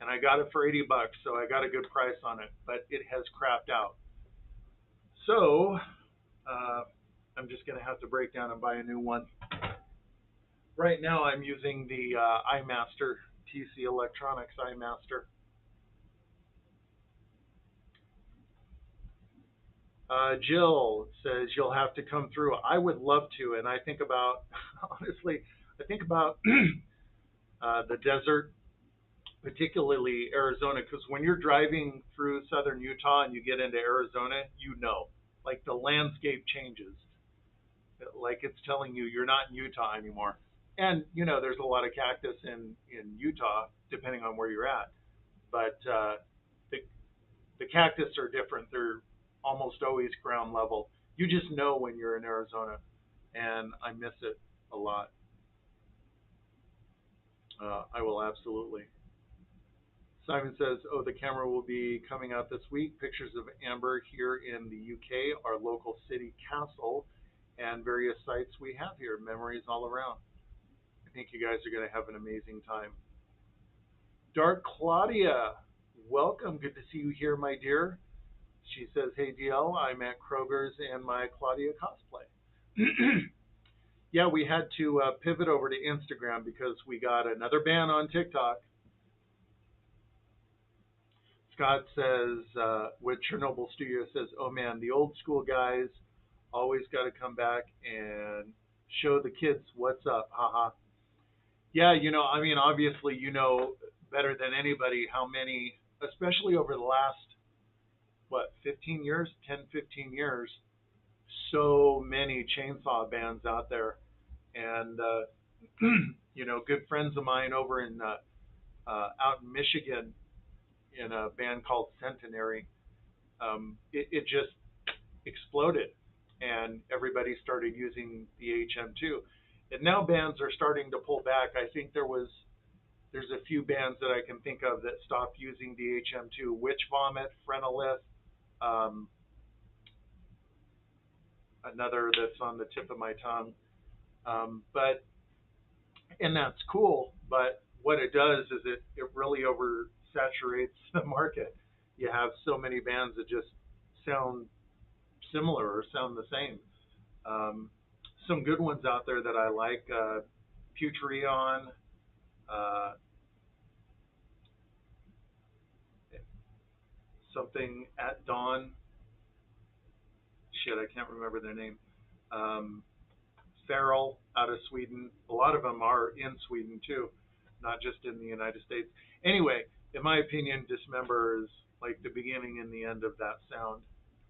and I got it for $80, so I got a good price on it, but it has crapped out. So I'm just going to have to break down and buy a new one. Right now I'm using the iMaster, TC Electronics iMaster. Jill says you'll have to come through. I would love to, and I think about, honestly, I think about the desert, particularly Arizona, because when you're driving through southern Utah and you get into Arizona, like the landscape changes. Like it's telling you you're not in Utah anymore. And, there's a lot of cactus in Utah, depending on where you're at. But the cactus are different. They're almost always ground level. You just know when you're in Arizona, and I miss it a lot. I will absolutely. Simon says, oh, the camera will be coming out this week. Pictures of Amber here in the UK, our local city castle, and various sites we have here. Memories all around. I think you guys are going to have an amazing time. Dark Claudia, welcome. Good to see you here, my dear. She says, hey, DL, I'm at Kroger's and my Claudia cosplay. Yeah, we had to pivot over to Instagram because we got another ban on TikTok. Scott says, with Chernobyl Studio says, oh man, the old school guys always got to come back and show the kids what's up. Haha. Yeah, I mean, obviously, better than anybody how many, especially over the last, 15 years, 10, 15 years, so many chainsaw bands out there. And, good friends of mine over in, out in Michigan in a band called Centenary, it just exploded and everybody started using the HM2. And now bands are starting to pull back. I think there's a few bands that I can think of that stopped using the HM2, Witch Vomit, Phrenolith, another that's on the tip of my tongue. And that's cool, but what it does is it really oversaturates the market. You have so many bands that just sound similar or sound the same. Some good ones out there that I like, Putreon, something at Dawn. Shit, I can't remember their name. Feral out of Sweden. A lot of them are in Sweden too, not just in the United States. Anyway, in my opinion, Dismember is like the beginning and the end of that sound.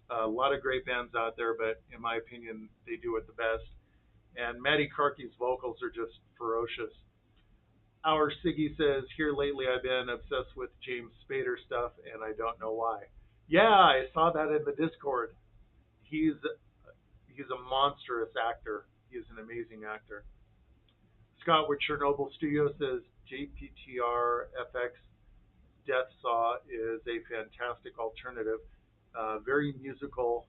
A lot of great bands out there, but in my opinion, they do it the best. And Maddie Karki's vocals are just ferocious. Our Siggy says, here lately I've been obsessed with James Spader stuff, and I don't know why. Yeah, I saw that in the Discord. He's a monstrous actor. He is an amazing actor. Scott with Chernobyl Studio says, JPTR FX Death Saw is a fantastic alternative. Very musical,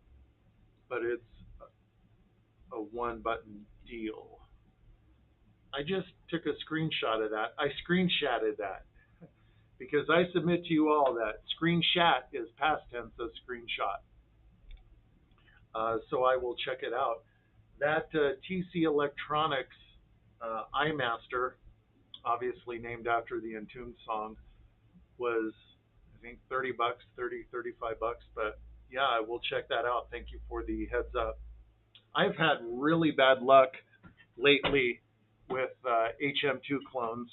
but it's a one-button deal. I just took a screenshot of that. I screenshotted that because I submit to you all that screenshot is past tense of screenshot. So I will check it out. That TC Electronics iMaster, obviously named after the Entombed song, was, I think, $30, 35 bucks. But yeah, I will check that out. Thank you for the heads up. I've had really bad luck lately with HM2 clones.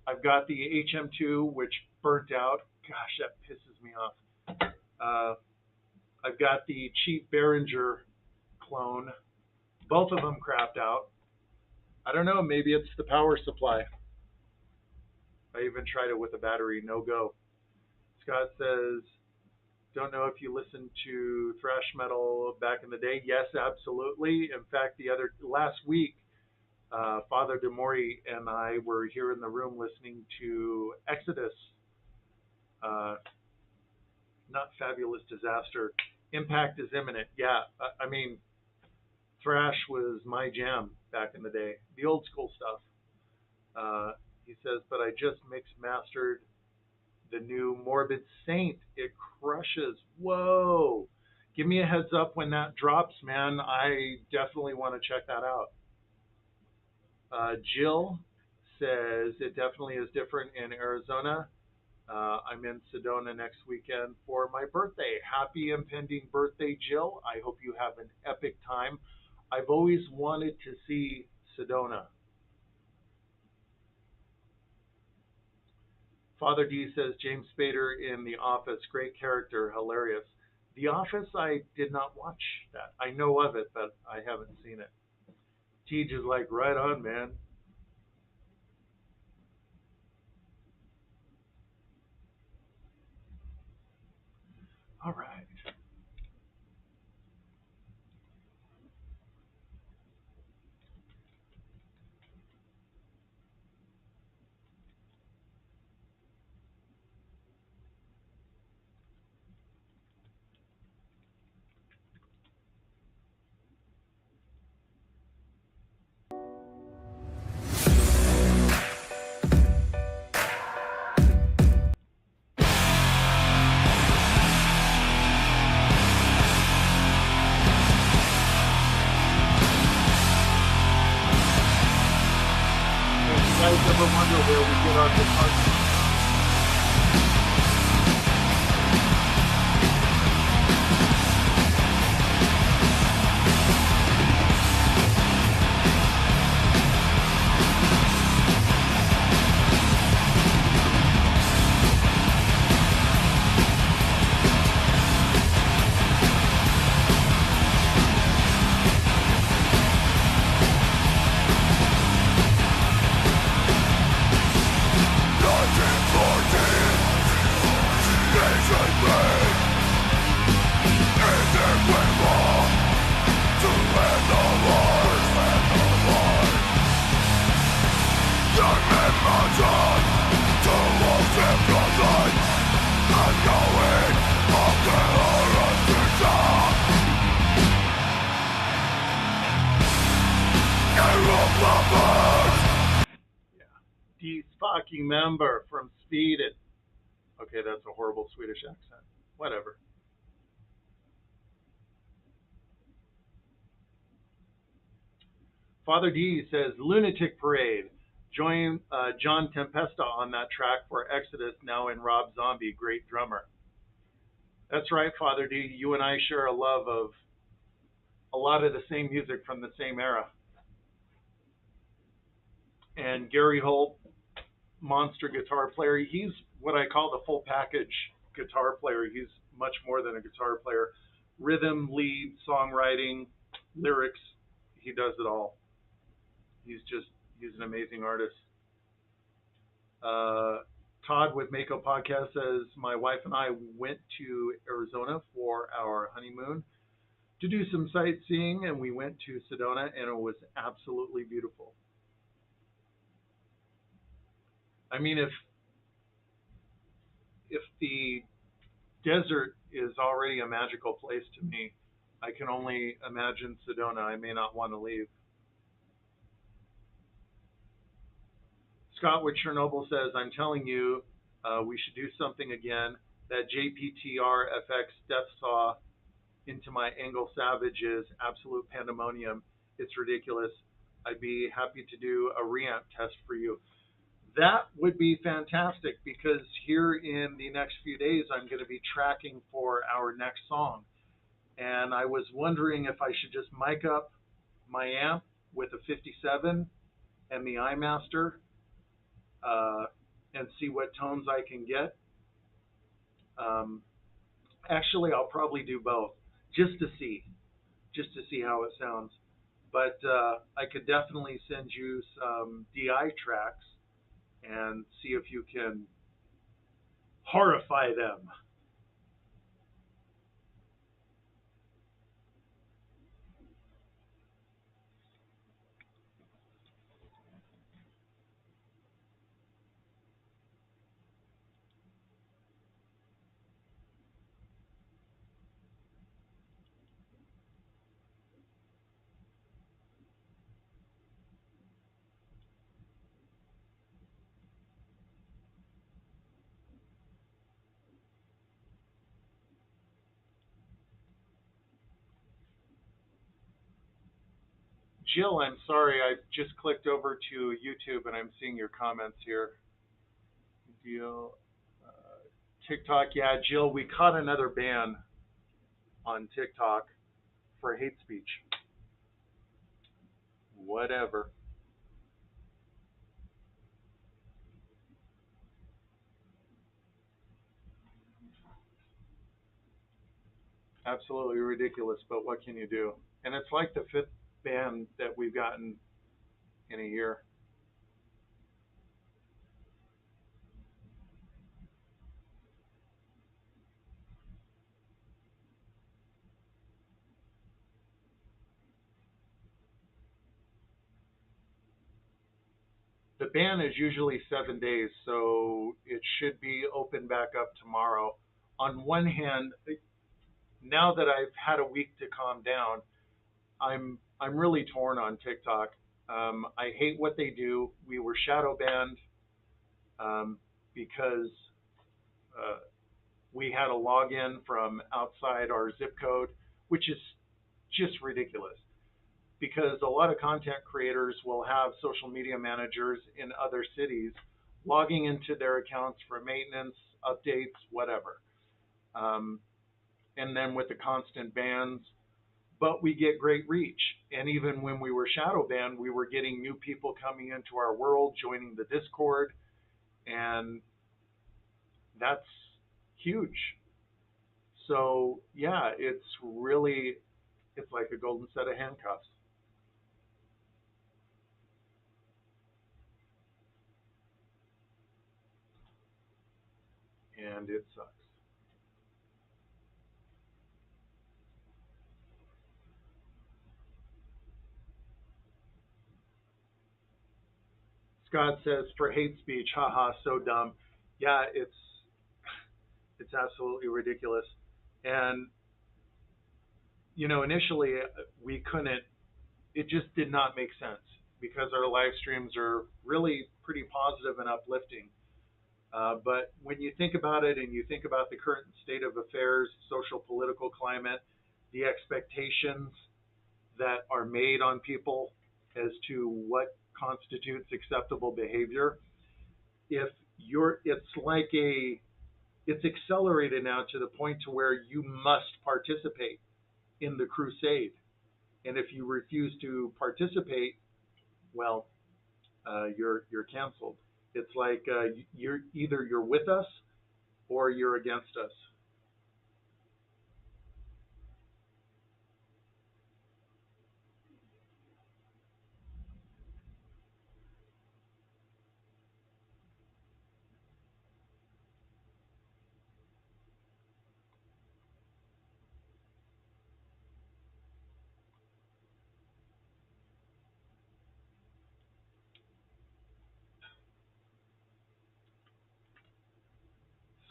I've got the HM2, which burnt out. Gosh, that pisses me off. I've got the cheap Behringer clone. Both of them crapped out. I don't know, maybe it's the power supply. I even tried it with a battery, no go. Scott says, don't know if you listened to thrash metal back in the day. Yes, absolutely. In fact, last week, Father DeMori and I were here in the room listening to Exodus, not Fabulous Disaster. Impact is imminent. Yeah, I mean, thrash was my jam back in the day, the old school stuff. He says, but I just mastered the new Morbid Saint. It crushes. Whoa. Give me a heads up when that drops, man. I definitely want to check that out. Jill says it definitely is different in Arizona. I'm in Sedona next weekend for my birthday. Happy impending birthday, Jill. I hope you have an epic time. I've always wanted to see Sedona. Father D says James Spader in The Office, great character, hilarious. The Office, I did not watch that. I know of it, but I haven't seen it. Tej is like, right on, man. All right. lucky member from Sweden. Okay, that's a horrible Swedish accent. Whatever. Father D says, Lunatic Parade. Join John Tempesta on that track for Exodus, now in Rob Zombie, great drummer. That's right, Father D. You and I share a love of a lot of the same music from the same era. And Gary Holt, monster guitar player. He's what I call the full package guitar player. He's much more than a guitar player. Rhythm, lead, songwriting, lyrics, he does it all. He's an amazing artist. Todd with Mako Podcast says, my wife and I went to Arizona for our honeymoon to do some sightseeing, and we went to Sedona, and it was absolutely beautiful. I mean, if the desert is already a magical place to me, I can only imagine Sedona. I may not want to leave. Scott with Chernobyl says, I'm telling you, we should do something again. That JPTR FX Death Saw into my Angle Savage is absolute pandemonium. It's ridiculous. I'd be happy to do a reamp test for you. That would be fantastic, because here in the next few days, I'm going to be tracking for our next song. And I was wondering if I should just mic up my amp with a 57 and the iMaster and see what tones I can get. Actually, I'll probably do both just to see how it sounds. But I could definitely send you some DI tracks and see if you can horrify them. Jill, I'm sorry, I just clicked over to YouTube and I'm seeing your comments here. Deal. TikTok, yeah, Jill, we caught another ban on TikTok for hate speech. Whatever. Absolutely ridiculous, but what can you do? And it's like the 5th ban that we've gotten in a year. The ban is usually 7 days, so it should be open back up tomorrow. On one hand, now that I've had a week to calm down, I'm really torn on TikTok. I hate what they do. We were shadow banned because we had a login from outside our zip code, which is just ridiculous. Because a lot of content creators will have social media managers in other cities logging into their accounts for maintenance, updates, whatever. And then with the constant bans, but we get great reach. And even when we were shadow banned, we were getting new people coming into our world, joining the Discord, and that's huge. So yeah, it's like a golden set of handcuffs. And it sucks. Scott says, for hate speech, haha, so dumb. Yeah, it's absolutely ridiculous. And, initially we couldn't, it just did not make sense because our live streams are really pretty positive and uplifting. But when you think about it and you think about the current state of affairs, social political climate, the expectations that are made on people as to what constitutes acceptable behavior, if you're, it's accelerated now to the point to where you must participate in the crusade. And if you refuse to participate, well, you're canceled. It's like you're with us or you're against us.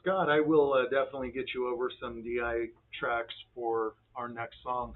Scott, I will definitely get you over some DI tracks for our next songs.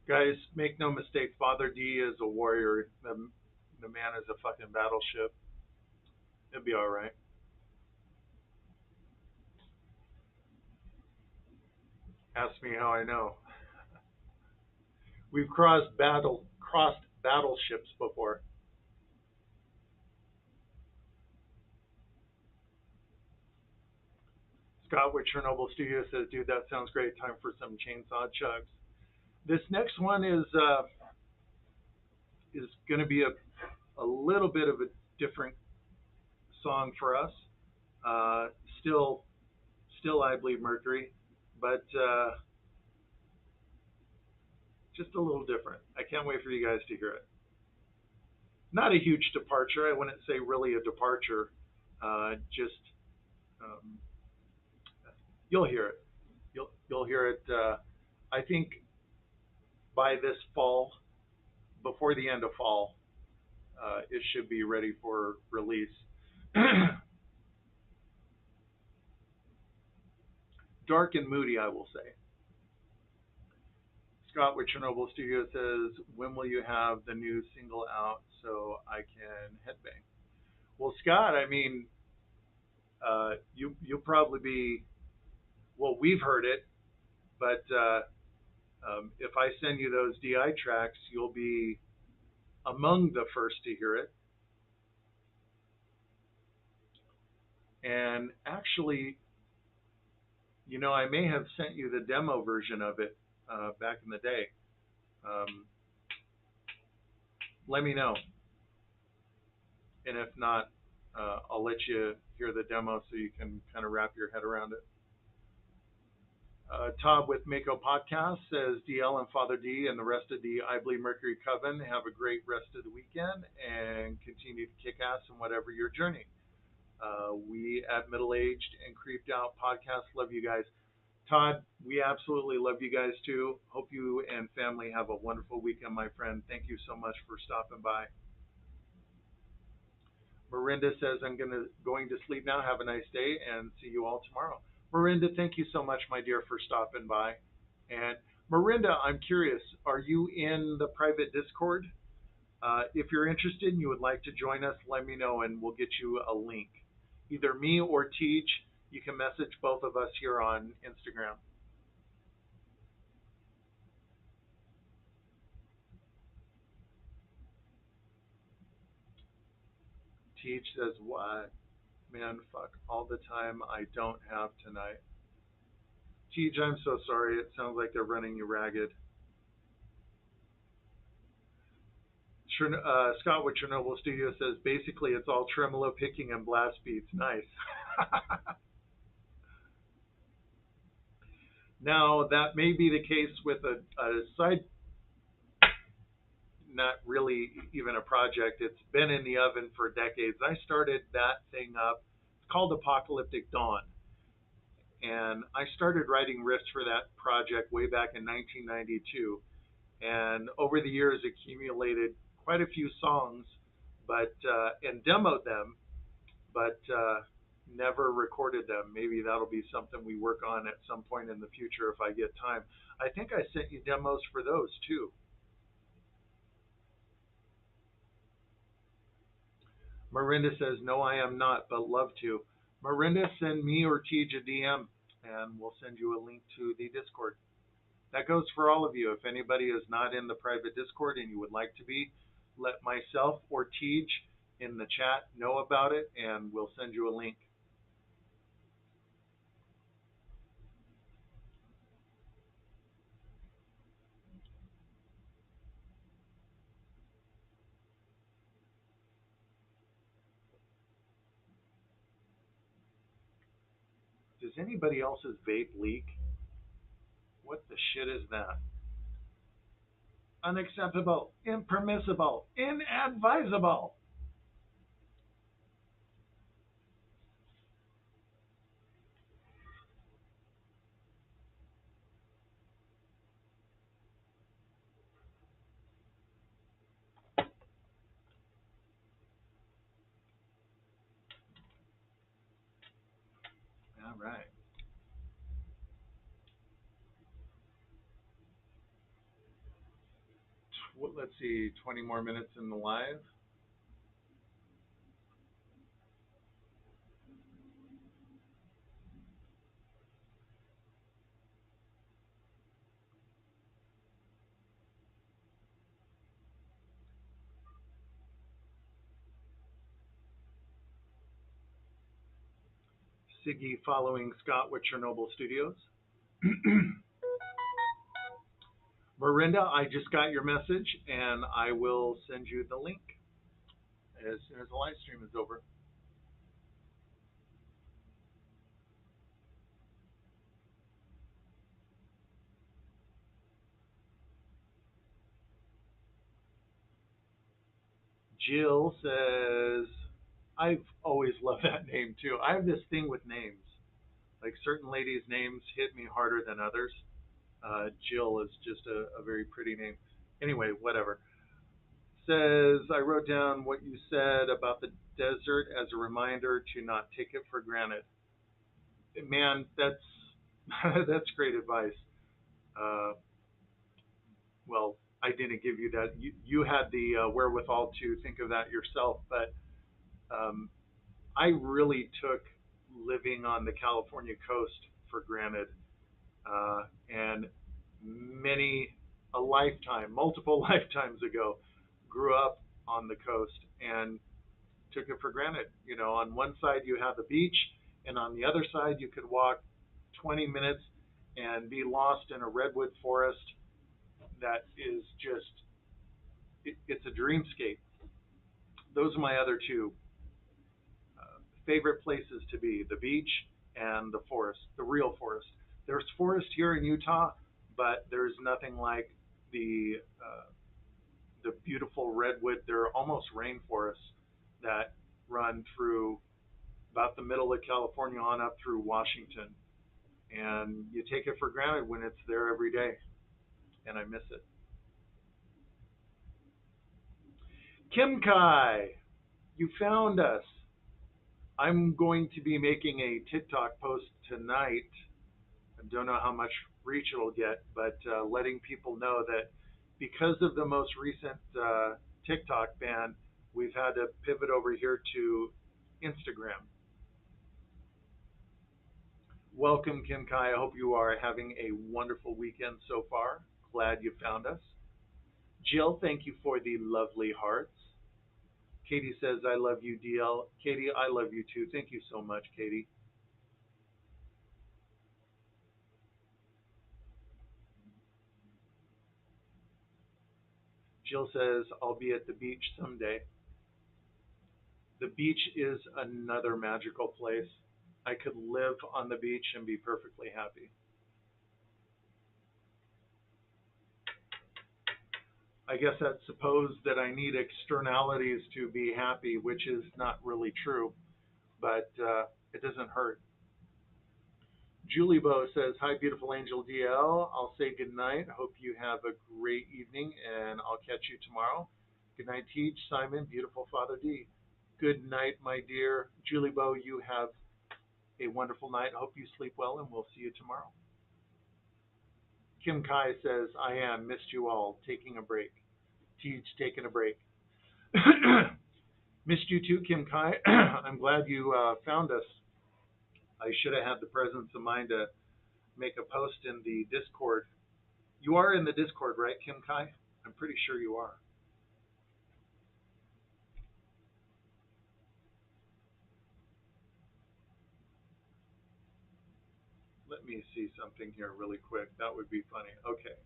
Guys, make no mistake, Father D is a warrior. The man is a fucking battleship. It'll be all right. Ask me how I know. We've crossed battleships before. Scott with Chernobyl Studio says, "Dude, that sounds great. Time for some chainsaw chugs." This next one is going to be a little bit of a different song for us. Uh, still, still, I Bleed Mercury, but just a little different. I can't wait for you guys to hear it. Not a huge departure. I wouldn't say really a departure. Just um, you'll hear it. You'll hear it. I think by this fall, before the end of fall, it should be ready for release. Dark and moody, I will say. Scott with Chernobyl Studio says, "When will you have the new single out so I can headbang?" Well, Scott, I mean, you'll probably be. Well, we've heard it, but if I send you those DI tracks, you'll be among the first to hear it. And actually, I may have sent you the demo version of it back in the day. Um, Let me know. And if not, I'll let you hear the demo so you can kind of wrap your head around it. Todd with Mako Podcast says, "DL and Father D and the rest of the I Bleed Mercury Coven have a great rest of the weekend and continue to kick ass in whatever your journey. We at Middle Aged and Creeped Out Podcast love you guys." Todd, we absolutely love you guys too. Hope you and family have a wonderful weekend, my friend. Thank you so much for stopping by. Marinda says, "I'm going to sleep now. Have a nice day and see you all tomorrow." Marinda, thank you so much, my dear, for stopping by. And Marinda, I'm curious, are you in the private Discord? If you're interested and you would like to join us, let me know and we'll get you a link. Either me or Teach, you can message both of us here on Instagram. Teach says, "What? Man, fuck, all the time I don't have tonight." Teach, I'm so sorry. It sounds like they're running you ragged. Scott with Chernobyl Studio says basically it's all tremolo picking and blast beats. Nice. Now that may be the case with a side, not really even a project. It's been in the oven for decades. I started that thing up. It's called Apocalyptic Dawn, and I started writing riffs for that project way back in 1992. And over the years, accumulated quite a few songs, but and demoed them, but never recorded them. Maybe that'll be something we work on at some point in the future if I get time. I think I sent you demos for those too. Marinda says, no, I am not, but love to. Marinda, send me or Tej a DM, and we'll send you a link to the Discord. That goes for all of you. If anybody is not in the private Discord and you would like to be, let myself or Tej in the chat know about it, and we'll send you a link. Does anybody else's vape leak? What the shit is that? Unacceptable, impermissible, inadvisable. All right. Let's see, 20 more minutes in the live. Siggy following Scott with Chernobyl Studios. Marinda, I just got your message, and I will send you the link as soon as the live stream is over. Jill says, I've always loved that name too. I have this thing with names. Like certain ladies' names hit me harder than others. Jill is just a very pretty name. Anyway, whatever. Says, I wrote down what you said about the desert as a reminder to not take it for granted. Man, that's that's great advice. Well, I didn't give you that. You had the wherewithal to think of that yourself, but I really took living on the California coast for granted, and a lifetime, multiple lifetimes ago, grew up on the coast and took it for granted. You know, on one side you have the beach, and on the other side you could walk 20 minutes and be lost in a redwood forest that is just, it's a dreamscape. Those are my other two favorite places to be, the beach and the forest, the real forest. There's forest here in Utah, but there's nothing like the beautiful redwood. They're almost rainforests that run through about the middle of California on up through Washington. And you take it for granted when it's there every day, and I miss it. Kim Kai, you found us. I'm going to be making a TikTok post tonight. I don't know how much reach it'll get, but letting people know that because of the most recent TikTok ban, we've had to pivot over here to Instagram. Welcome, Kim Kai. I hope you are having a wonderful weekend so far. Glad you found us. Jill, thank you for the lovely hearts. Katie says, I love you, DL. Katie, I love you too. Thank you so much, Katie. Jill says, I'll be at the beach someday. The beach is another magical place. I could live on the beach and be perfectly happy. I guess that supposes that I need externalities to be happy, which is not really true, but it doesn't hurt. Julie Bo says, hi, beautiful angel DL. I'll say good night. Hope you have a great evening, and I'll catch you tomorrow. Good night, Teach, Simon, beautiful Father D. Good night, my dear Julie Bo. You have a wonderful night. Hope you sleep well, and we'll see you tomorrow. Kim Kai says, I am. Missed you all. Taking a break. Teach, taking a break. Missed you too, Kim Kai. I'm glad you found us. I should have had the presence of mind to make a post in the Discord. You are in the Discord, right, Kim Kai? I'm pretty sure you are. Let me see something here really quick. That would be funny. Okay.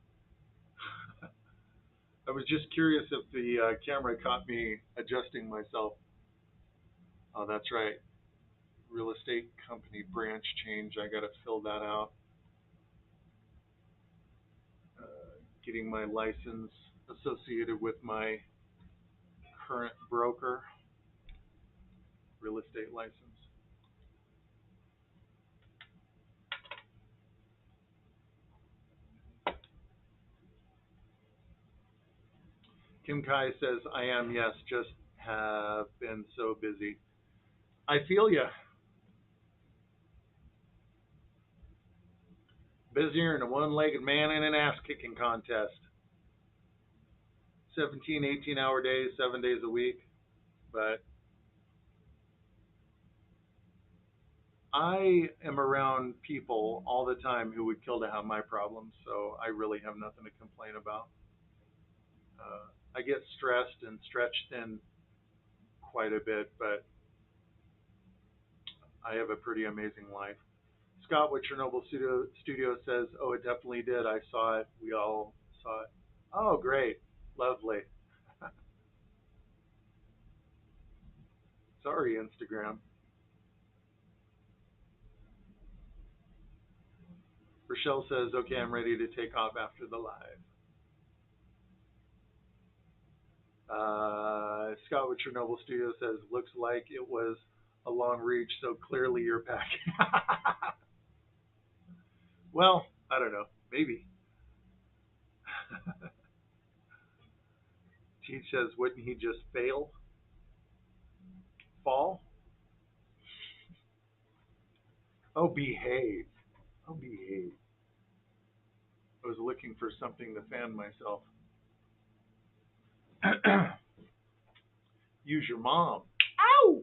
I was just curious if the camera caught me adjusting myself. Oh, that's right. Real estate company branch change. I got to fill that out. Getting my license associated with my current broker. Real estate license. Kim Kai says, I am, yes, just have been so busy. I feel ya. Busier than a one-legged man in an ass-kicking contest. 17, 18-hour days, 7 days a week. But I am around people all the time who would kill to have my problems, so I really have nothing to complain about. I get stressed and stretched thin quite a bit, but I have a pretty amazing life. Scott with Chernobyl Studio says, oh, it definitely did. I saw it. We all saw it. Oh, great. Lovely. Sorry, Instagram. Rochelle says, okay, I'm ready to take off after the live. Scott with Chernobyl Studio says, looks like it was a long reach, so clearly you're packing. Well, I don't know. Maybe. Teach says, wouldn't he just fail? Fall? Oh, behave. Oh, behave. I was looking for something to fan myself. Use your mom. Ow!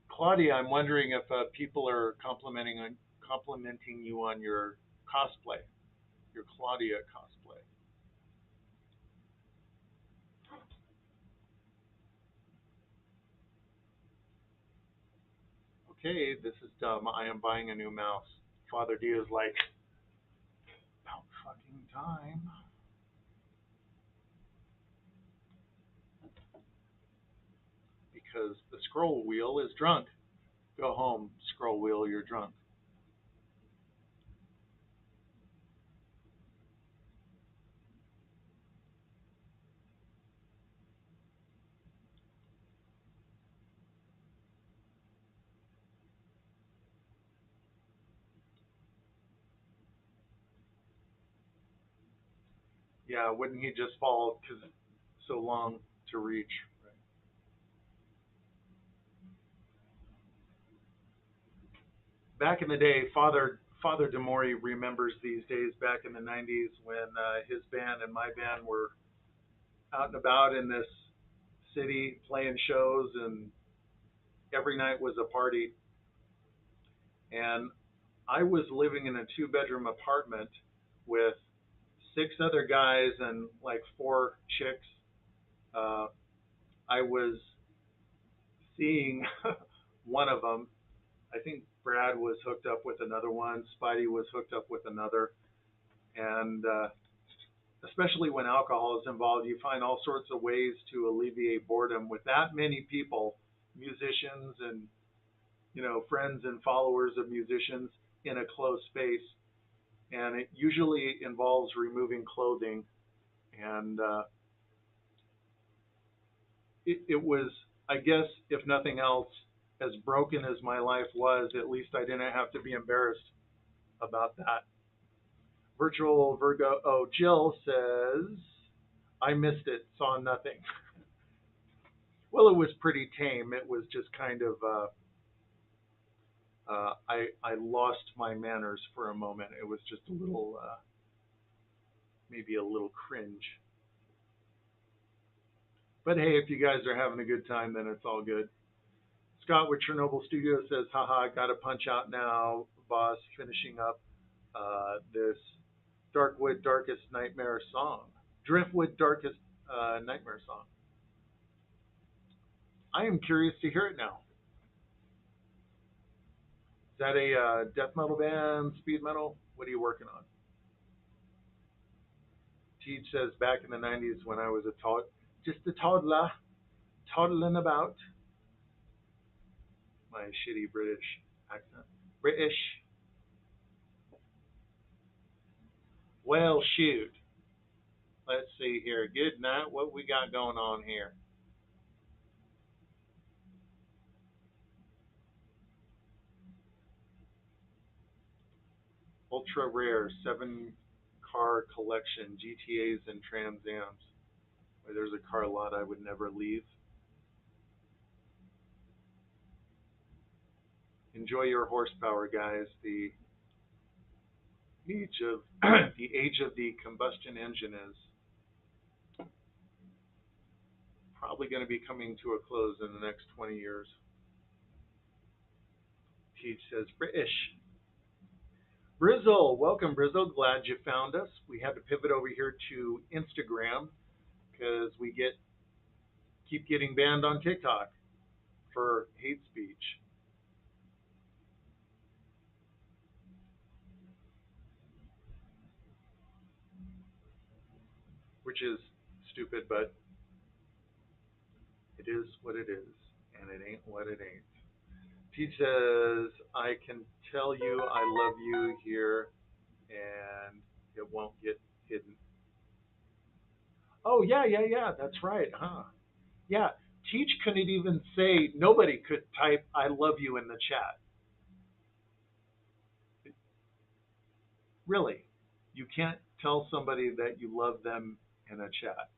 Claudia, I'm wondering if people are complimenting you on your cosplay, your Claudia cosplay. Okay, this is dumb. I am buying a new mouse. Father D is like, about fucking time. Because the scroll wheel is drunk. Go home, scroll wheel, you're drunk. Yeah, wouldn't he just fall because it's so long to reach? Right? Back in the day, Father DeMori remembers these days back in the 90s when his band and my band were out and about in this city playing shows, and every night was a party. And I was living in a 2-bedroom apartment with 6 other guys and like 4 chicks. I was seeing one of them. I think Brad was hooked up with another one. Spidey was hooked up with another. And especially when alcohol is involved, you find all sorts of ways to alleviate boredom with that many people, musicians and, friends and followers of musicians in a closed space. And it usually involves removing clothing. And it was, I guess, if nothing else, as broken as my life was, at least I didn't have to be embarrassed about that. Virtual Virgo, oh, Jill says, I missed it, saw nothing. Well, it was pretty tame. It was just kind of, I lost my manners for a moment. It was just a little, maybe a little cringe. But hey, if you guys are having a good time, then it's all good. Scott with Chernobyl Studios says, haha, gotta punch out now, boss, finishing up this Darkwood Darkest Nightmare song. Driftwood Darkest Nightmare song. I am curious to hear it now. Is that a death metal band, speed metal? What are you working on? Teach says, back in the 90s when I was just a toddler, toddling about. My shitty British accent. British. Well, shoot. Let's see here. Good night. What we got going on here? Ultra rare 7-car collection, GTAs and Trans Ams. There's a car lot I would never leave. Enjoy your horsepower, guys. The age of the combustion engine is probably going to be coming to a close in the next 20 years. Teach says British. Brizzle, welcome Brizzle. Glad you found us. We had to pivot over here to Instagram because we keep getting banned on TikTok for hate speech. Which is stupid, but it is what it is, and it ain't what it ain't. Pete says, I can tell you I love you here, and it won't get hidden. Oh, yeah, that's right, huh? Yeah, Teach couldn't even say, nobody could type, I love you in the chat. Really, you can't tell somebody that you love them in a chat.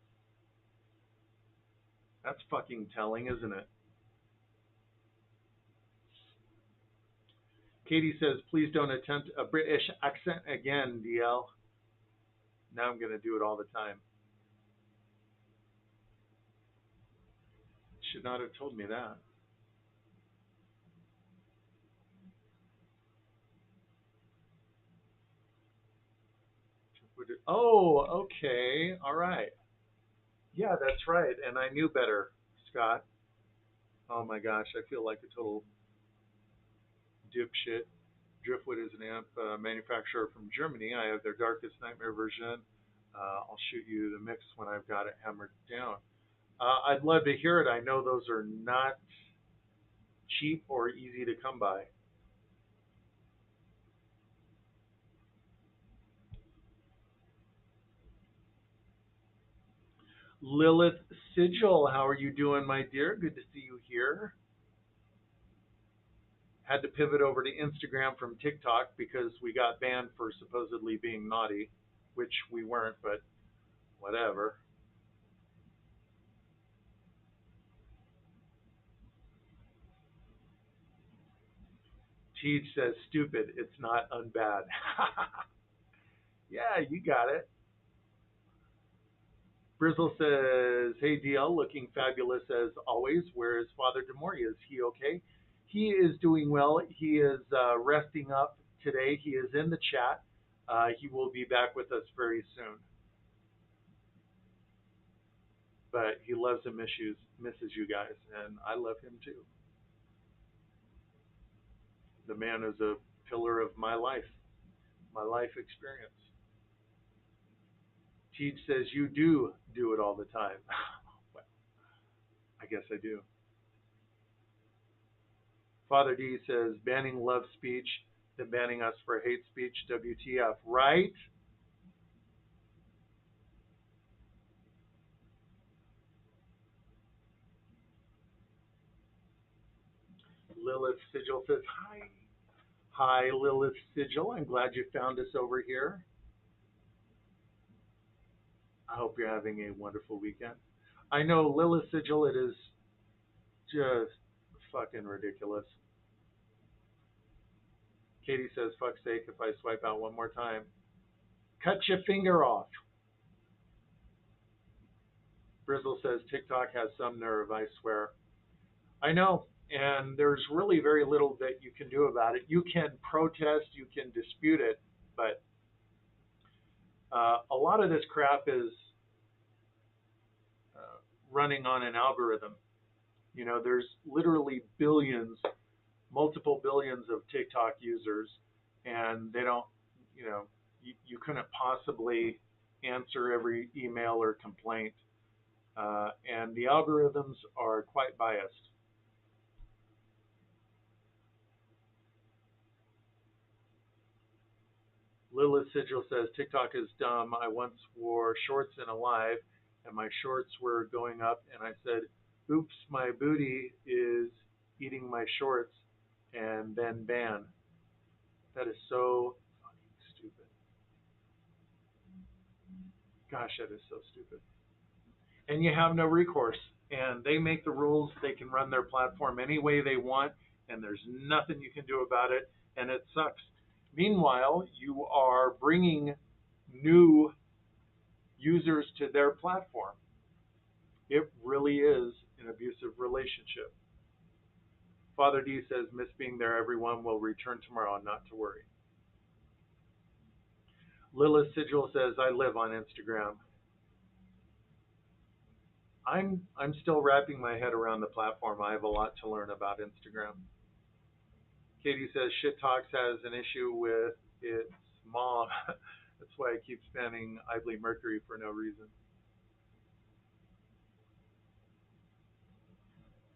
That's fucking telling, isn't it? Katie says, please don't attempt a British accent again, DL. Now I'm going to do it all the time. Should not have told me that. Oh, okay. All right. Yeah, that's right. And I knew better, Scott. Oh my gosh, I feel like a total dipshit. Driftwood is an amp manufacturer from Germany. I have their Darkest Nightmare version. I'll shoot you the mix when I've got it hammered down. I'd love to hear it. I know those are not cheap or easy to come by. Lilith Sigil, how are you doing, my dear? Good to see you here. Had to pivot over to Instagram from TikTok because we got banned for supposedly being naughty, which we weren't, but whatever. Teach says, stupid, it's not unbad. Yeah, you got it. Brizzle says, hey DL, looking fabulous as always. Where is Father Demoria? Is he okay? He is doing well. He is resting up today. He is in the chat. He will be back with us very soon. but he loves and misses you guys, and I love him too. The man is a pillar of my life experience. Teach says you do it all the time. Well, I guess I do. Father D says banning love speech, then banning us for hate speech. WTF, right? Lilith Sigil says hi. Hi, Lilith Sigil. I'm glad you found us over here. I hope you're having a wonderful weekend. I know, Lilith Sigil, it is just fucking ridiculous. Katie says, fuck's sake, if I swipe out one more time. Cut your finger off. Brizzle says, TikTok has some nerve, I swear. I know, and there's really very little that you can do about it. You can protest, you can dispute it, but a lot of this crap is running on an algorithm. You know, there's literally billions, multiple billions of TikTok users, and they don't, you know, you couldn't possibly answer every email or complaint. And the algorithms are quite biased. Lilith Sigil says, TikTok is dumb. I once wore shorts in a live, and my shorts were going up, and I said, oops, my booty is eating my shorts, and then ban. That is so fucking stupid. Gosh, that is so stupid. And you have no recourse. And they make the rules. They can run their platform any way they want, and there's nothing you can do about it, and it sucks. Meanwhile, you are bringing new users to their platform. It really is an abusive relationship. Father D says, miss being there, everyone. Will return tomorrow, not to worry. Lilith Sigil says, I live on Instagram. I'm still wrapping my head around the platform. I have a lot to learn about Instagram. Katie says, Shit Talks has an issue with its mom. That's why I keep spamming I Bleed Mercury for no reason.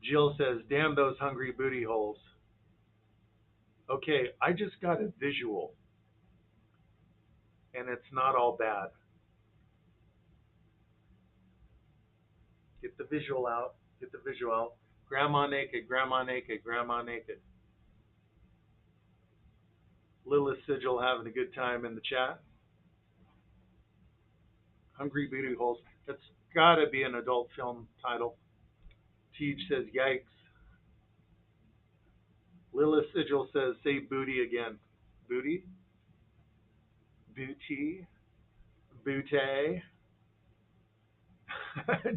Jill says, damn those hungry booty holes. Okay, I just got a visual, and it's not all bad. Get the visual out. Get the visual out. Grandma naked, grandma naked, grandma naked. Lilith Sigil having a good time in the chat. Hungry booty holes. That's got to be an adult film title. Teej says, yikes. Lilith Sigil says, say booty again. Booty? Booty? Booty?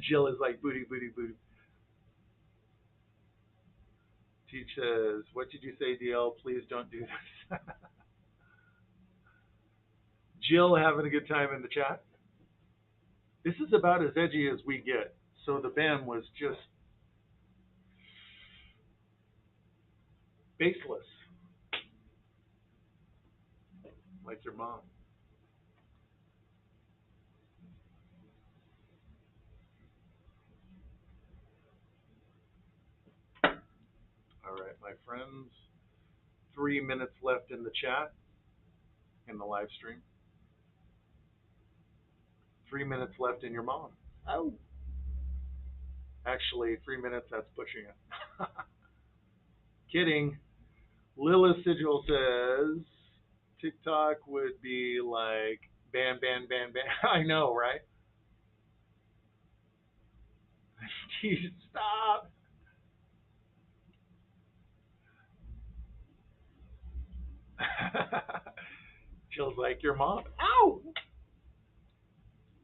Jill is like, booty, booty, booty. Teej says, what did you say, DL? Please don't do this. Jill having a good time in the chat. This is about as edgy as we get. So the ban was just baseless. Like your mom. All right, my friends. 3 minutes left in the chat, in the live stream. 3 minutes left in your mom. Oh. Actually, 3 minutes, that's pushing it. Kidding. Lilith Sigil says, TikTok would be like, ban, ban, ban, ban. I know, right? Jeez, stop. Jill's like, your mom. Ow!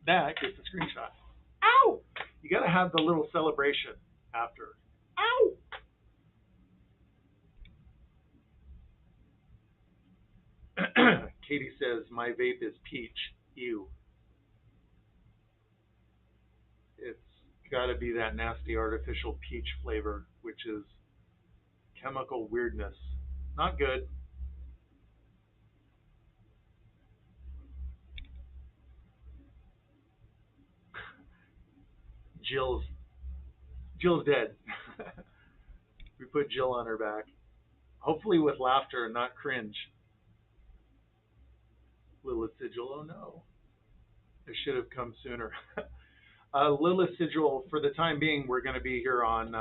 That gets a screenshot. Ow! You got to have the little celebration after. Ow! Katie says, my vape is peach. Ew. It's Got to be that nasty artificial peach flavor, which is chemical weirdness. Not good. Jill's dead. We put Jill on her back. Hopefully with laughter and not cringe. Lilith Sigil, oh no. I should have come sooner. Lilith Sigil, for the time being, we're going to be here on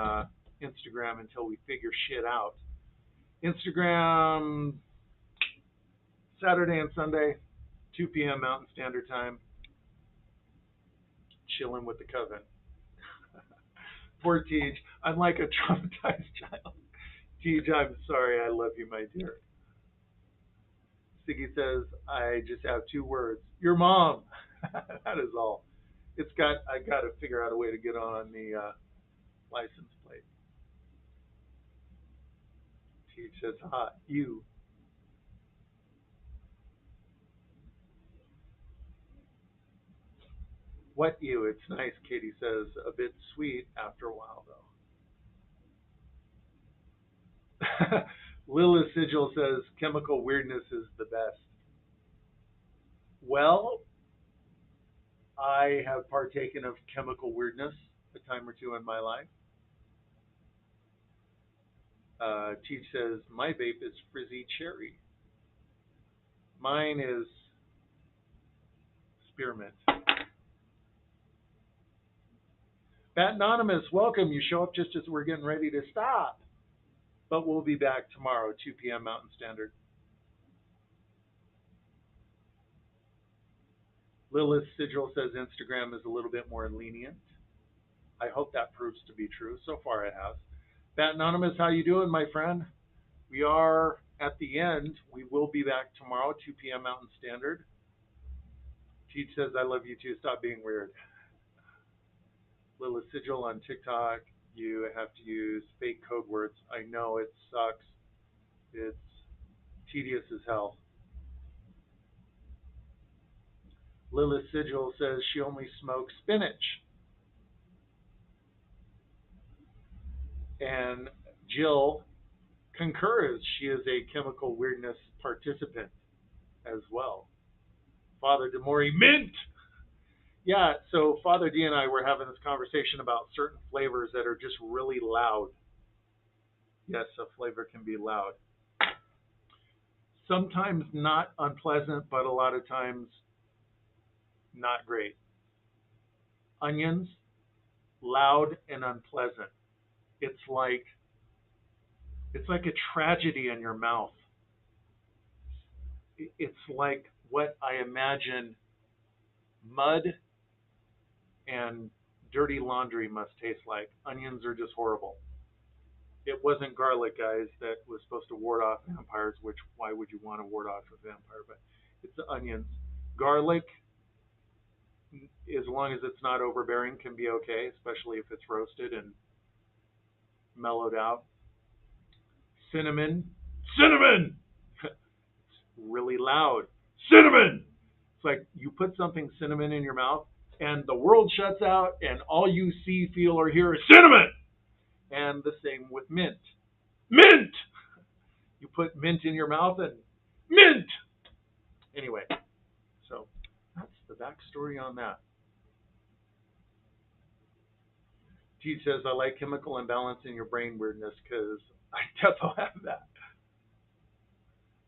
Instagram until we figure shit out. Instagram, Saturday and Sunday, 2 p.m. Mountain Standard Time. Chilling with the coven. Poor Teej. I'm like a traumatized child. Teej, I'm sorry. I love you, my dear. Siggy says, I just have 2 words. Your mom. That is all. I got to figure out a way to get on the license plate. Teej says, you. What you? It's nice, Katie says. A bit sweet after a while, though. Lilith Sigil says, chemical weirdness is the best. Well, I have partaken of chemical weirdness a time or 2 in my life. Teach says, my vape is frizzy cherry. Mine is spearmint. Bat Anonymous, welcome. You show up just as we're getting ready to stop. But we'll be back tomorrow, 2 p.m. Mountain Standard. Lilith Sigil says Instagram is a little bit more lenient. I hope that proves to be true. So far it has. Bat Anonymous, how you doing, my friend? We are at the end. We will be back tomorrow, 2 p.m. Mountain Standard. Teach says, I love you too. Stop being weird. Lilith Sigil on TikTok. You have to use fake code words. I know it sucks. It's tedious as hell. Lilith Sigil says she only smokes spinach. And Jill concurs. She is a chemical weirdness participant as well. Father Demori, mint! Yeah, so Father D and I were having this conversation about certain flavors that are just really loud. Yes, a flavor can be loud. Sometimes not unpleasant, but a lot of times not great. Onions, loud and unpleasant. It's like a tragedy in your mouth. It's like what I imagine mud and dirty laundry must taste like. Onions are just horrible. It wasn't garlic, guys, that was supposed to ward off vampires, which why would you want to ward off a vampire? But it's the onions. Garlic, as long as it's not overbearing, can be okay, especially if it's roasted and mellowed out. Cinnamon. It's really loud. Cinnamon! It's like you put something cinnamon in your mouth and the world shuts out and all you see, feel, or hear is cinnamon! And the same with mint. Mint! You put mint in your mouth and mint! Anyway, so that's the backstory on that. T says, I like chemical imbalance in your brain weirdness because I definitely have that.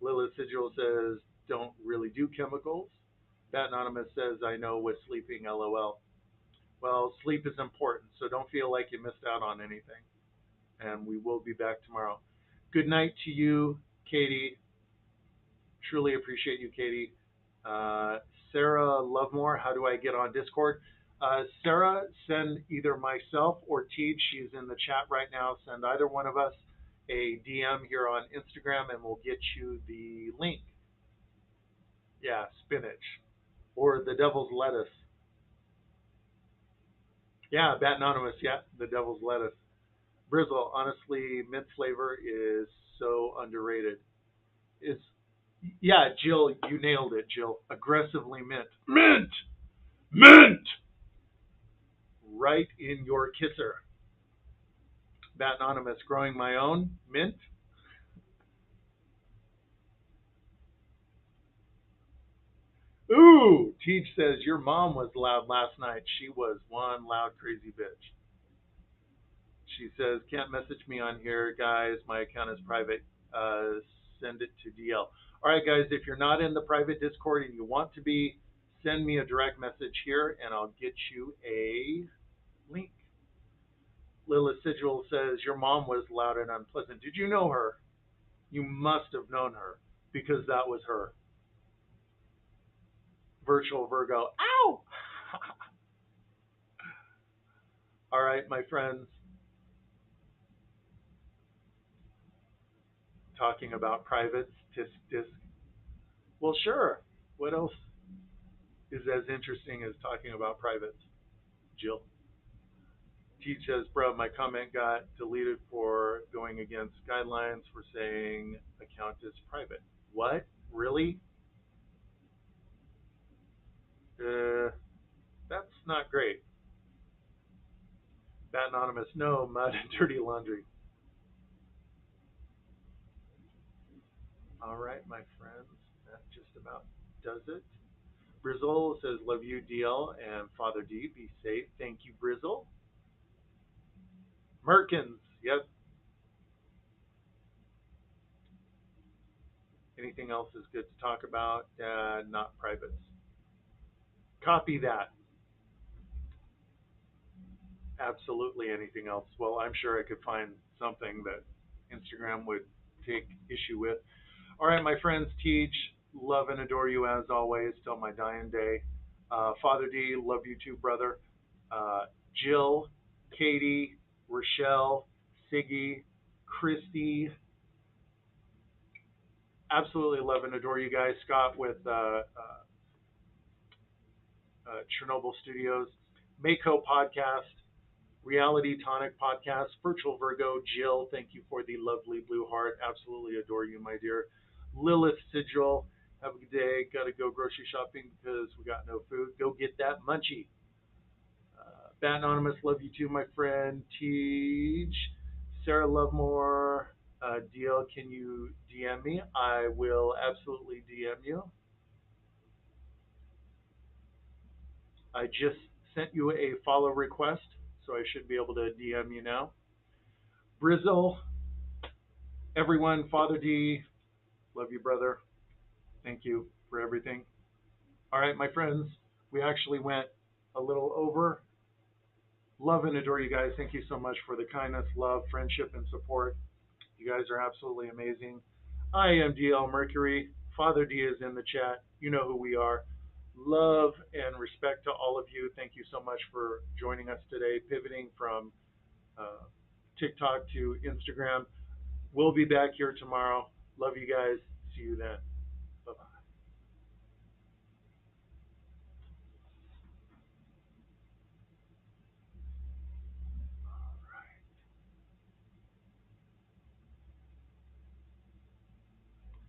Lilith Sigil says, don't really do chemicals. Bat Anonymous says, I know with sleeping, LOL. Well, sleep is important, so don't feel like you missed out on anything. And we will be back tomorrow. Good night to you, Katie. Truly appreciate you, Katie. Sarah Lovemore, how do I get on Discord? Sarah, send either myself or Teej, she's in the chat right now, send either one of us a DM here on Instagram and we'll get you the link. Yeah, spinach. Or the devil's lettuce. Yeah, Bat Anonymous, yeah, the devil's lettuce. Brizzle, honestly, mint flavor is so underrated. It's, yeah, Jill, you nailed it, Jill. Aggressively mint. Mint! Mint! right in your kisser. Bat Anonymous, growing my own mint. Ooh, Teach says your mom was loud last night. She was one loud crazy bitch. She says can't message me on here, guys. My account is private. Send it to DL. All right, guys. If you're not in the private Discord and you want to be, send me a direct message here, and I'll get you a link. Lilith Sigil says your mom was loud and unpleasant. Did you know her? You must have known her because that was her. Virtual Virgo. Ow! All right, my friends. Talking about privates, tisk tisk. Well, sure. What else is as interesting as talking about privates? Jill. Teach says, bro, my comment got deleted for going against guidelines for saying account is private. What? Really? That's not great. Bat Anonymous, no, mud and dirty laundry. All right, my friends, that just about does it. Brizzle says, love you, DL, and Father D, be safe. Thank you, Brizzle. Merkins, yep. Anything else is good to talk about? Not privates. Copy that. Absolutely anything else. Well, I'm sure I could find something that Instagram would take issue with. All right, my friends, Teach, love and adore you as always till my dying day. Father D, love you too, brother. Jill, Katie, Rochelle, Siggy, Christy, absolutely love and adore you guys. Scott with Chernobyl Studios, Mako Podcast, Reality Tonic Podcast, Virtual Virgo, Jill, thank you for the lovely blue heart. Absolutely adore you, my dear. Lilith Sigil, have a good day. Got to go grocery shopping because we got no food. Go get that munchie. Bat Anonymous, love you too, my friend. Teach, Sarah Lovemore, DL, can you DM me? I will absolutely DM you. I just sent you a follow request, so I should be able to DM you now. Brizzle, everyone, Father D, love you, brother. Thank you for everything. All right, my friends, we actually went a little over. Love and adore you guys. Thank you so much for the kindness, love, friendship, and support. You guys are absolutely amazing. I am DL Mercury. Father D is in the chat. You know who we are. Love and respect to all of you. Thank you so much for joining us today, pivoting from TikTok to Instagram. We'll be back here tomorrow. Love you guys. See you then. Bye-bye.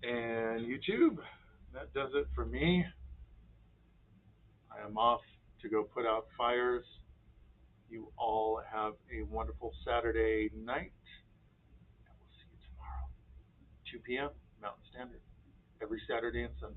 And YouTube, that does it for me. I am off to go put out fires. You all have a wonderful Saturday night, and we'll see you tomorrow, 2 p.m. Mountain Standard, every Saturday and Sunday.